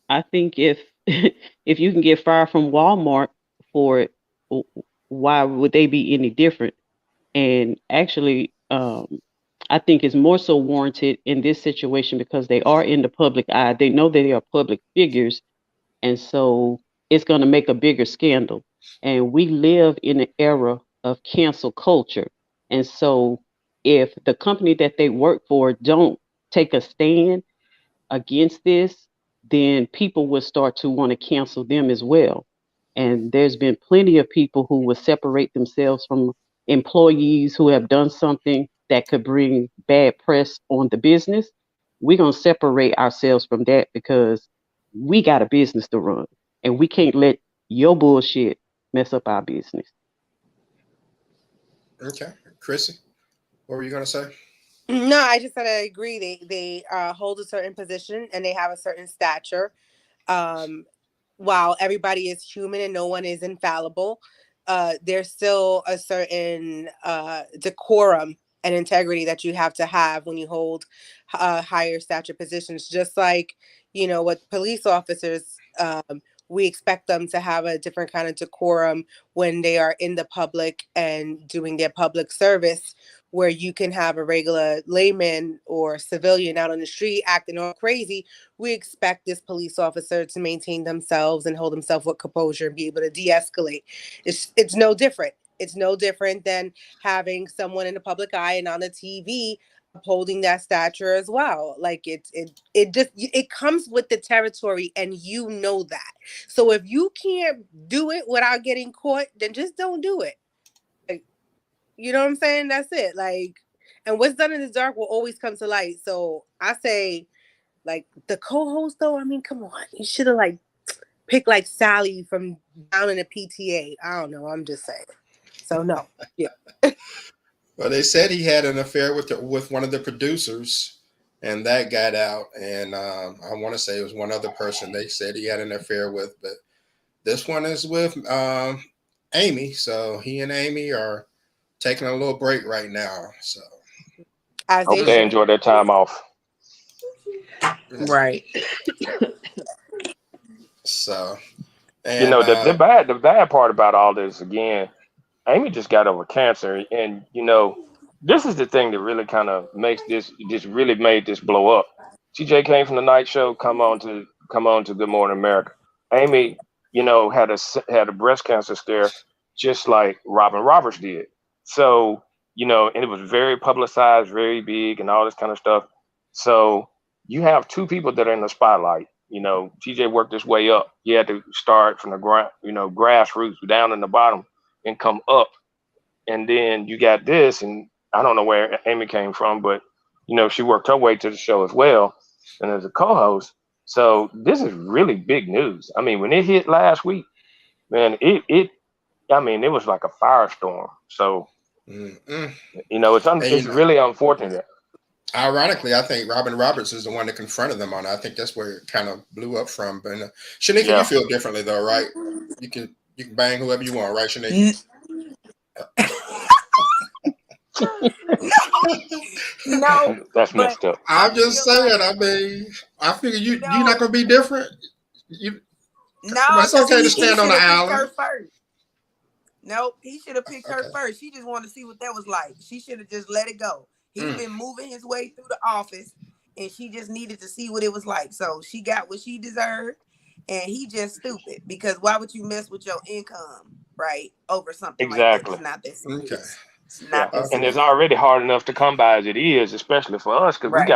I think if if you can get fired from Walmart for it, why would they be any different? And actually, I think it's more so warranted in this situation because they are in the public eye. They know that they are public figures, and so it's going to make a bigger scandal. And we live in an era of cancel culture, and so if the company that they work for don't take a stand against this, then people will start to want to cancel them as well. And there's been plenty of people who will separate themselves from employees who have done something that could bring bad press on the business. We're going to separate ourselves from that because we got a business to run and we can't let your bullshit mess up our business. Okay. Chrissy, what were you going to say? No, I just said I agree. They hold a certain position and they have a certain stature. While everybody is human and no one is infallible, there's still a certain decorum and integrity that you have to have when you hold higher stature positions. Just like, you know, with police officers, we expect them to have a different kind of decorum when they are in the public and doing their public service, where you can have a regular layman or civilian out on the street acting all crazy. We expect this police officer to maintain themselves and hold himself with composure and be able to de-escalate. It's no different. It's no different than having someone in the public eye and on the TV upholding that stature as well. Like it comes with the territory, and you know that. So if you can't do it without getting caught, then just don't do it. Like, you know what I'm saying? That's it. Like, and what's done in the dark will always come to light. So I say, like, the co-host though, I mean, come on, you should have like picked like Sally from down in the PTA. I don't know. I'm just saying. So no, yeah. Well, they said he had an affair with one of the producers, and that got out. And I want to say it was one other person they said he had an affair with, but this one is with Amy. So he and Amy are taking a little break right now. So As Hope they they should. enjoy their time off. Right. So, You and know, the bad part about all this, again, Amy just got over cancer, and you know, this is the thing that really kind of makes this really made this blow up. TJ came from the night show, come on to Good Morning America. Amy, you know, had a breast cancer scare, just like Robin Roberts did. So, you know, and it was very publicized, very big, and all this kind of stuff. So you have two people that are in the spotlight. You know, TJ worked his way up. He had to start from the ground, you know, grassroots, down in the bottom, and come up. And then you got this, and I don't know where Amy came from, but you know, she worked her way to the show as well, and as a co-host. So this is really big news. I mean, when it hit last week, man, I mean, it was like a firestorm. So mm-mm. you know, And you it's know, really unfortunate. ironically, I think Robin Roberts is the one that confronted them on it. I think that's where it kind of blew up from. But Shanika, you Yeah, feel differently though, right? You can bang whoever you want, right, Shanika? No, that's but messed up. I I'm just feel like saying. I mean, I figure you're not no, gonna be different. You, well, no, it's because okay to he stand on should the have picked her island. first. Nope, he should have picked her Okay. first. She just wanted to see what that was like. She should have just let it go. He's Mm. been moving his way through the office, and she just needed to see what it was like. So she got what she deserved, and he just stupid, because why would you mess with your income, right, over something like that? Exactly. It's not that Okay. serious. It's Yeah, not that Okay. and it's serious. already hard enough to come by as it is, especially for us, because Right.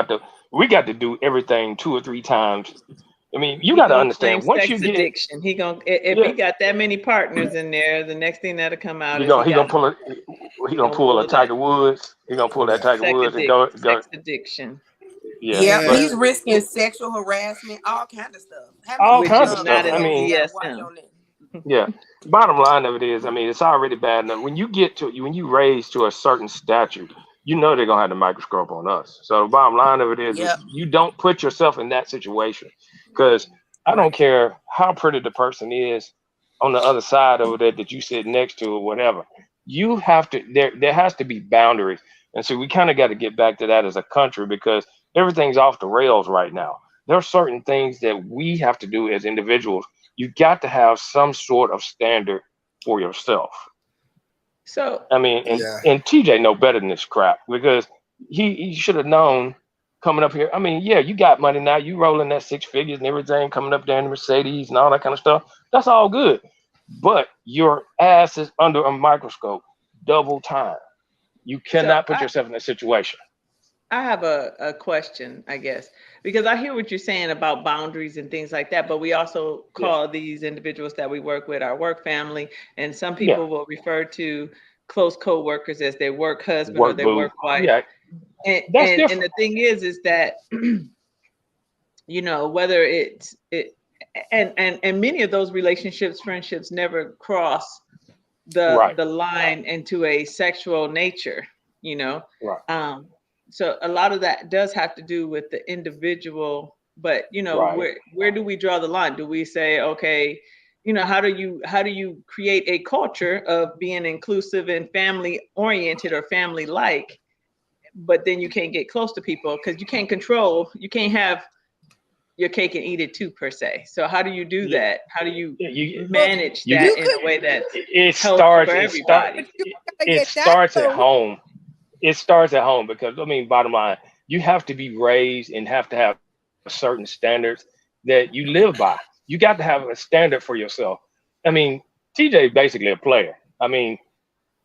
we got to do everything 2 or 3 times. I mean, you He got to gonna claim understand once you sex get, addiction. He gonna if yeah, he got that many partners in there, the next thing that'll come out he is he gonna he gonna got pull a he gonna pull a pull that Tiger Woods. He gonna pull that Yeah. Tiger Woods and go. sex addiction, Yeah, Yep, but he's And risking sexual harassment, all kind of stuff. How many all which kinds is of not stuff. a I videos you mean, gotta watch BDSM. on that? yeah. Bottom line of it is, I mean, it's already bad enough. When you raise to a certain stature, you know they're gonna have the microscope on us. So bottom line of it is Yep. you don't put yourself in that situation, because I don't Right. care how pretty the person is on the other side over there that you sit next to or whatever. You have to there has to be boundaries, and so we kind of got to get back to that as a country, because everything's off the rails right now. There are certain things that we have to do as individuals. You got to have some sort of standard for yourself. So I mean, yeah. and TJ know better than this crap, because he should have known coming up here. I mean, yeah, you got money now. You rolling that 6 figures and everything, coming up there in the Mercedes and all that kind of stuff. That's all good. But your ass is under a microscope double time. You so cannot put yourself in that situation. I have a question, I guess, because I hear what you're saying about boundaries and things like that, but we also Yeah. call these individuals that we work with our work family, and some Yeah. people will refer to close co-workers as their work husband or Work their boo. work wife. Yeah. And That's and the different. thing is that you know, whether and many of those relationships, friendships never cross Right. the line into a sexual nature, you know. Right. So a lot of that does have to do with the individual, but you know, Right. where do we draw the line? Do we say, okay, how do you create a culture of being inclusive and family oriented or family like, but then you can't get close to people because you can't have your cake and eat it too, per se. So how do you do that? How do you manage that in a way that it starts for everybody? It starts at home. It starts at home because bottom line, you have to be raised and have to have certain standards that you live by. You got to have a standard for yourself. TJ is basically a player.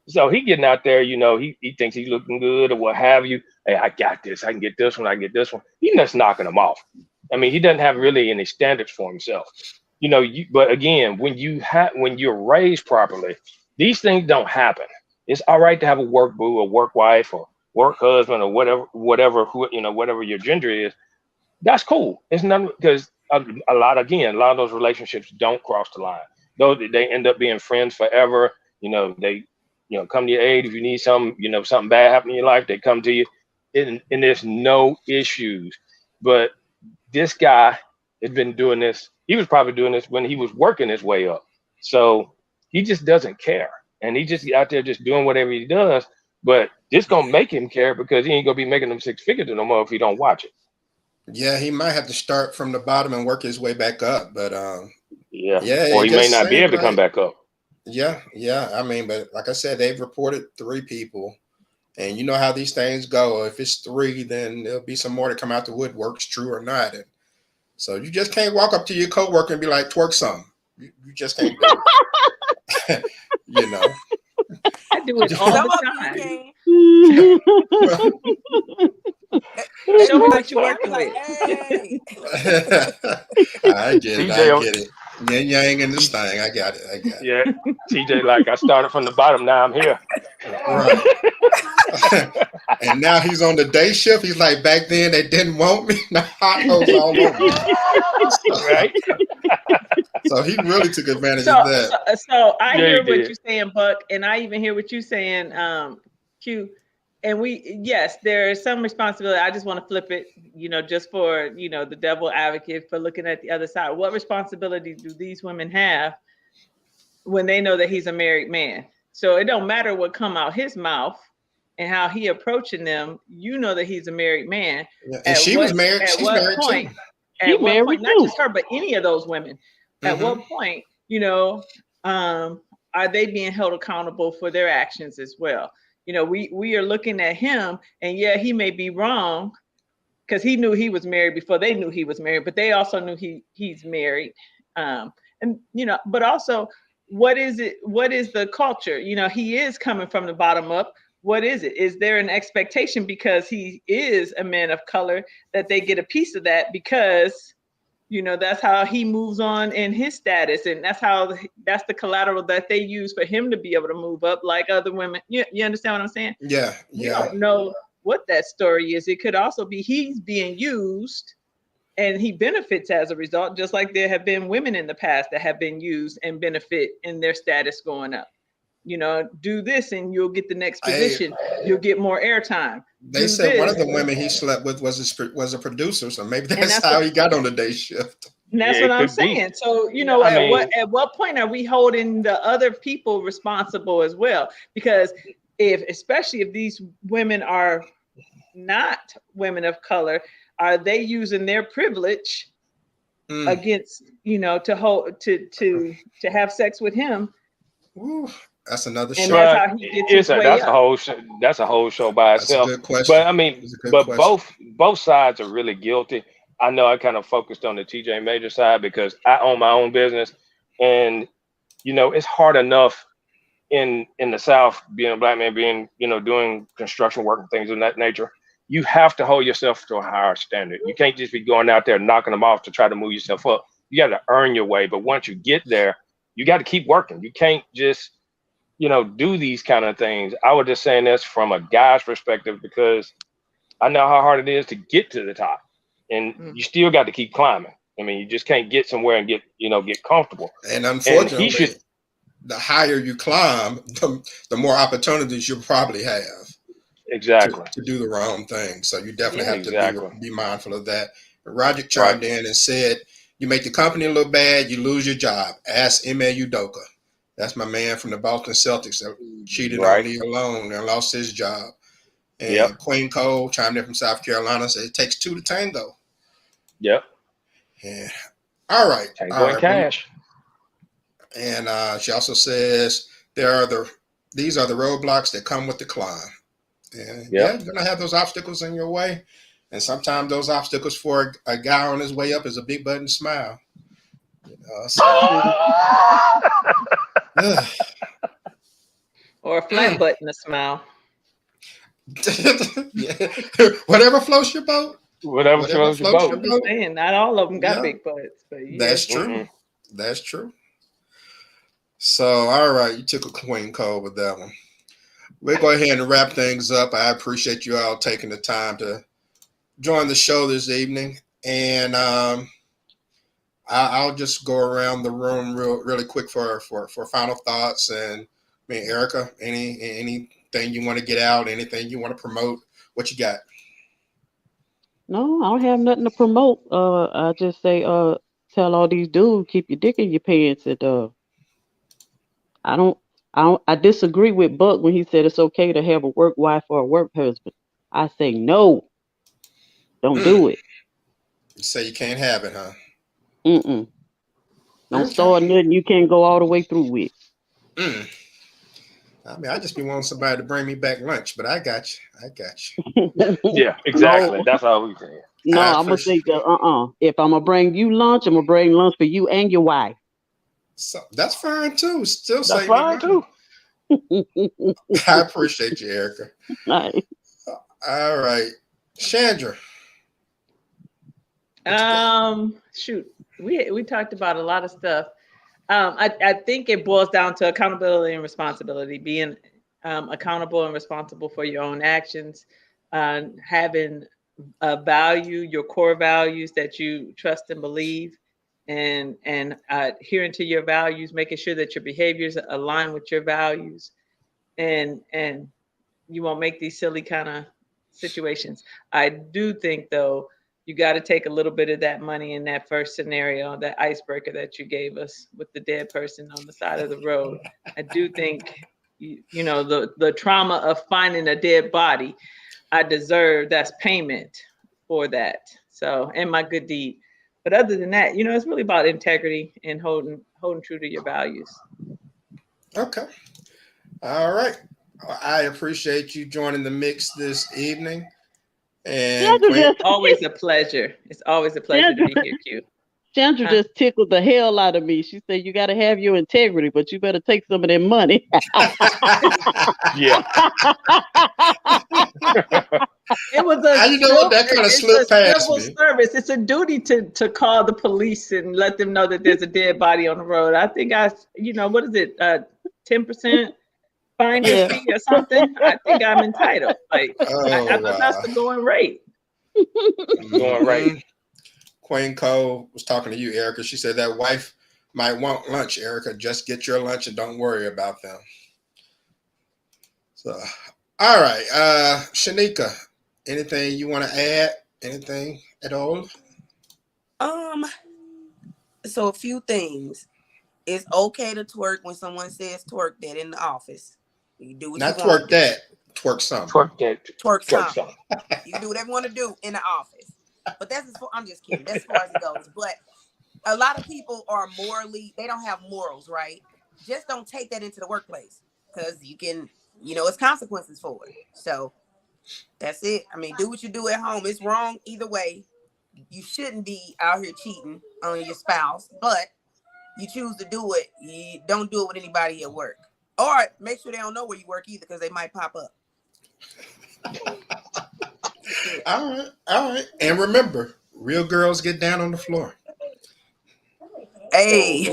So he getting out there, he thinks he's looking good or what have you. Hey, I got this. I can get this one. I can get this one. He's just knocking them off. He doesn't have really any standards for himself. But again, when you're raised properly, these things don't happen. It's all right to have a work boo, a work wife, or work husband, or whatever your gender is. That's cool. It's nothing, because a lot of those relationships don't cross the line. Though they end up being friends forever. They come to your aid if you need something bad happen in your life. They come to you, and there's no issues. But this guy has been doing this. He was probably doing this when he was working his way up. So he just doesn't care. And he just out there just doing whatever he does. But this going to make him care because he ain't going to be making them six figures no more if he don't watch it. Yeah, he might have to start from the bottom and work his way back up. But or he may not be able to come back up. Yeah. But like I said, they've reported 3 people. And you know how these things go. If it's 3, then there'll be some more to come out the woodworks, true or not. And so you just can't walk up to your coworker and be like, twerk something. You just can't do it. I do it all the time. Show me what you're working with. Hey. I get it. Yin yang in this thing. I got it. Yeah. TJ, like, I started from the bottom, now I'm here. Right. And now he's on the day shift. He's like, back then they didn't want me. Now hot goes all over me. Right. So he really took advantage of that. So I hear what you're saying, Buck, and I even hear what you're saying, Q. And yes, there is some responsibility. I just want to flip it, just for, the devil advocate, for looking at the other side. What responsibility do these women have when they know that he's a married man? So it don't matter what come out his mouth and how he approaching them. That he's a married man. Yeah. And she was married. She's married too. At what point, not just her, but any of those women. At what point, are they being held accountable for their actions as well? We are looking at him, and yeah, he may be wrong because he knew he was married before they knew he was married, but they also knew he's married. But also, what is it? What is the culture? He is coming from the bottom up. What is it? Is there an expectation because he is a man of color that they get a piece of that because that's how he moves on in his status, and that's the collateral that they use for him to be able to move up like other women. You understand what I'm saying? Yeah. We don't know what that story is. It could also be he's being used and he benefits as a result, just like there have been women in the past that have been used and benefit in their status going up. Do this and you'll get the next position. You'll get more airtime. They said one of the women he slept with was a producer, so maybe that's how he got on the day shift. And that's what I'm saying. So, at what point are we holding the other people responsible as well? Because especially if these women are not women of color, are they using their privilege against, to have sex with him? Ooh. That's another show. That's how he gets that's a whole show by itself. That's a good question. But both sides are really guilty. I know I kind of focused on the TJ Major side because I own my own business, and it's hard enough in the South being a black man, being doing construction work and things of that nature. You have to hold yourself to a higher standard. You can't just be going out there knocking them off to try to move yourself up. You got to earn your way. But once you get there, you got to keep working. You can't just do these kind of things. I was just saying this from a guy's perspective because I know how hard it is to get to the top, and you still got to keep climbing. You just can't get somewhere and get comfortable. And unfortunately, the higher you climb, the more opportunities you'll probably have. Exactly. To do the wrong thing. So you definitely have to be mindful of that. Roger chimed in and said, You make the company look bad, you lose your job. Ask Ime Udoka. That's my man from the Boston Celtics that cheated on Right. Nia Long and lost his job. Yep. And Queen Cole chimed in from South Carolina, said it takes two to tango. Yep. Yeah. All right. Tango and Cash. And she also says these are the roadblocks that come with the climb. And yeah, you're gonna have those obstacles in your way. And sometimes those obstacles for a guy on his way up is a big button smile. Or a flat button, a smile. Yeah. Whatever floats your boat. Whatever floats your boat. I'm just saying, not all of them got Yeah. big butts, but yeah. That's true. That's true. So, all right, you took a Queen Cole with that one. We'll go ahead and wrap things up. I appreciate you all taking the time to join the show this evening. And I'll just go around the room really quick for final thoughts. And I mean, Erica, anything you want to get out, anything you want to promote, what you got? No, I don't have nothing to promote. I just say, tell all these dudes, keep your dick in your pants. And I disagree with Buck when he said it's okay to have a work wife or a work husband. I say no, don't do it. You say you can't have it, huh? Don't Okay. start nothing you can't go all the way through with. I mean, I just be wanting somebody to bring me back lunch, but I got you. Yeah, exactly. That's all we saying. No, I'm gonna say if I'm gonna bring you lunch, I'm gonna bring lunch for you and your wife. So that's fine too. Still That's say fine too. I appreciate you, Erica. Nice. All right, Chandra. Shoot, we talked about a lot of stuff. I think it boils down to accountability and responsibility, being accountable and responsible for your own actions, having a value, your core values that you trust and believe, and adhering to your values, making sure that your behaviors align with your values, and you won't make these silly kind of situations. I do think though, you got to take a little bit of that money in that first scenario, that icebreaker that you gave us with the dead person on the side of the road. I do think, you know, the trauma of finding a dead body, I deserve that's payment for that. So, and my good deed. But other than that, you know, it's really about integrity and holding true to your values. Okay. All right. I appreciate you joining the mix this evening. And always a pleasure. It's always a pleasure to be here, Q. Chandra just tickled the hell out of me. She said, you got to have your integrity, but you better take some of that money. Yeah. It was a you know what, that kind of slipped past civil me. service. It's a duty to call the police and let them know that there's a dead body on the road. I think what is it? 10% finder's fee or something. I think I'm entitled. Like I thought that's the going rate. Going right. Queen Cole was talking to you, Erica. She said that wife might want lunch, Erica. Just get your lunch and don't worry about them. So, all right. Shanika, anything you want to add? Anything at all? So a few things. It's okay to twerk when someone says twerk that in the office. You do what Not you want. Twerk that. Twerk some. Twerk that. Twerk some. You can do whatever you want to do in the office. But I'm just kidding. That's as far as it goes. But a lot of people are they don't have morals, right? Just don't take that into the workplace because you can, it's consequences for it. So that's it. I mean, do what you do at home. It's wrong either way. You shouldn't be out here cheating on your spouse, but you choose to do it. You don't do it with anybody at work. Or make sure they don't know where you work either because they might pop up. All right. And remember, real girls get down on the floor. Hey.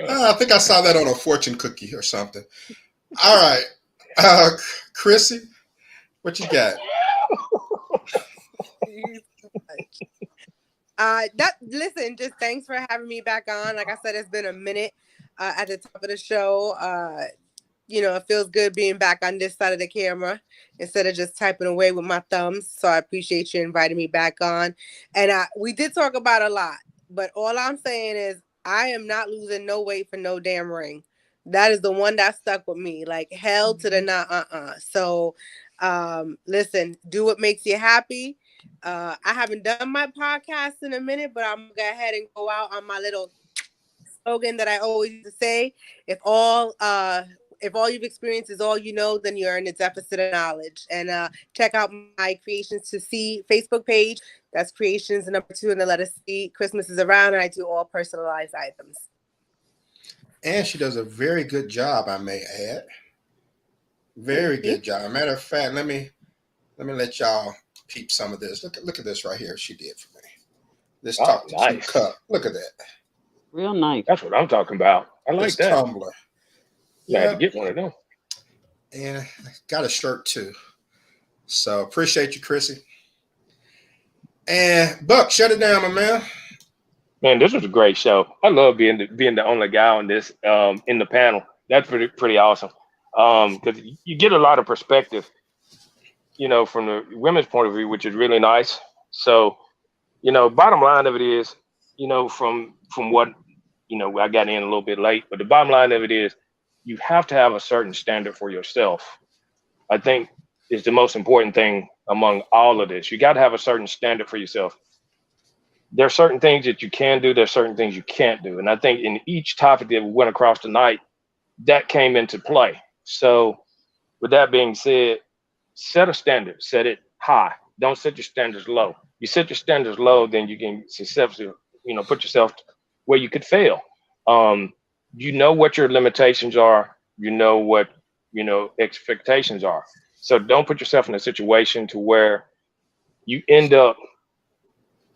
I think I saw that on a fortune cookie or something. All right. Chrissy, what you got? Listen, just thanks for having me back on. Like I said, it's been a minute at the top of the show. it feels good being back on this side of the camera instead of just typing away with my thumbs. So I appreciate you inviting me back on. And we did talk about a lot, but all I'm saying is I am not losing no weight for no damn ring. That is the one that stuck with me, like hell to the not. So listen, do what makes you happy. I haven't done my podcast in a minute, but I'm gonna go ahead and go out on my little slogan that I always used to say. If all you've experienced is all you know, then you're in a deficit of knowledge. And check out my Creations to See Facebook page. That's Creations number 2 and the letter C. Christmas is around, and I do all personalized items. And she does a very good job, I may add. Very good job. Matter of fact, let me let y'all peep some of this. Look at this right here. She did for me. This Talk to Q cup. Look at that. Real nice. That's what I'm talking about. I like This that. tumbler. I had to get one of them. And I got a shirt too. So appreciate you, Chrissy. And Buck, shut it down, my man. Man, this was a great show. I love being the only guy on this in the panel. That's pretty awesome. Because you get a lot of perspective, from the women's point of view, which is really nice. So, bottom line of it is, from what I got in a little bit late, but the bottom line of it is you have to have a certain standard for yourself. I think is the most important thing among all of this. You got to have a certain standard for yourself. There are certain things that you can do. There are certain things you can't do. And I think in each topic that we went across tonight, that came into play. So with that being said, set a standard, set it high. Don't set your standards low. You set your standards low, then you can successfully, put yourself where you could fail. You know what your limitations are. You know what, expectations are. So don't put yourself in a situation to where you end up,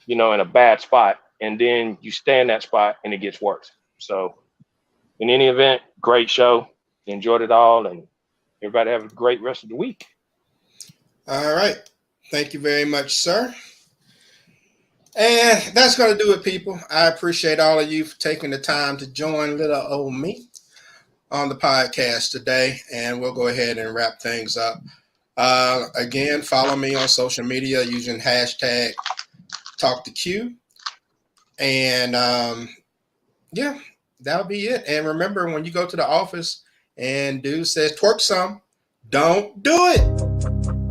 in a bad spot, and then you stay in that spot and it gets worse. So in any event, great show. Enjoyed it all, and everybody have a great rest of the week. All right. Thank you very much, sir. And that's going to do it, people. I appreciate all of you for taking the time to join little old me on the podcast today, and we'll go ahead and wrap things up. Again, follow me on social media using hashtag #TalkToQ. And yeah, that'll be it. And remember, when you go to the office and dude says twerk some, don't do it.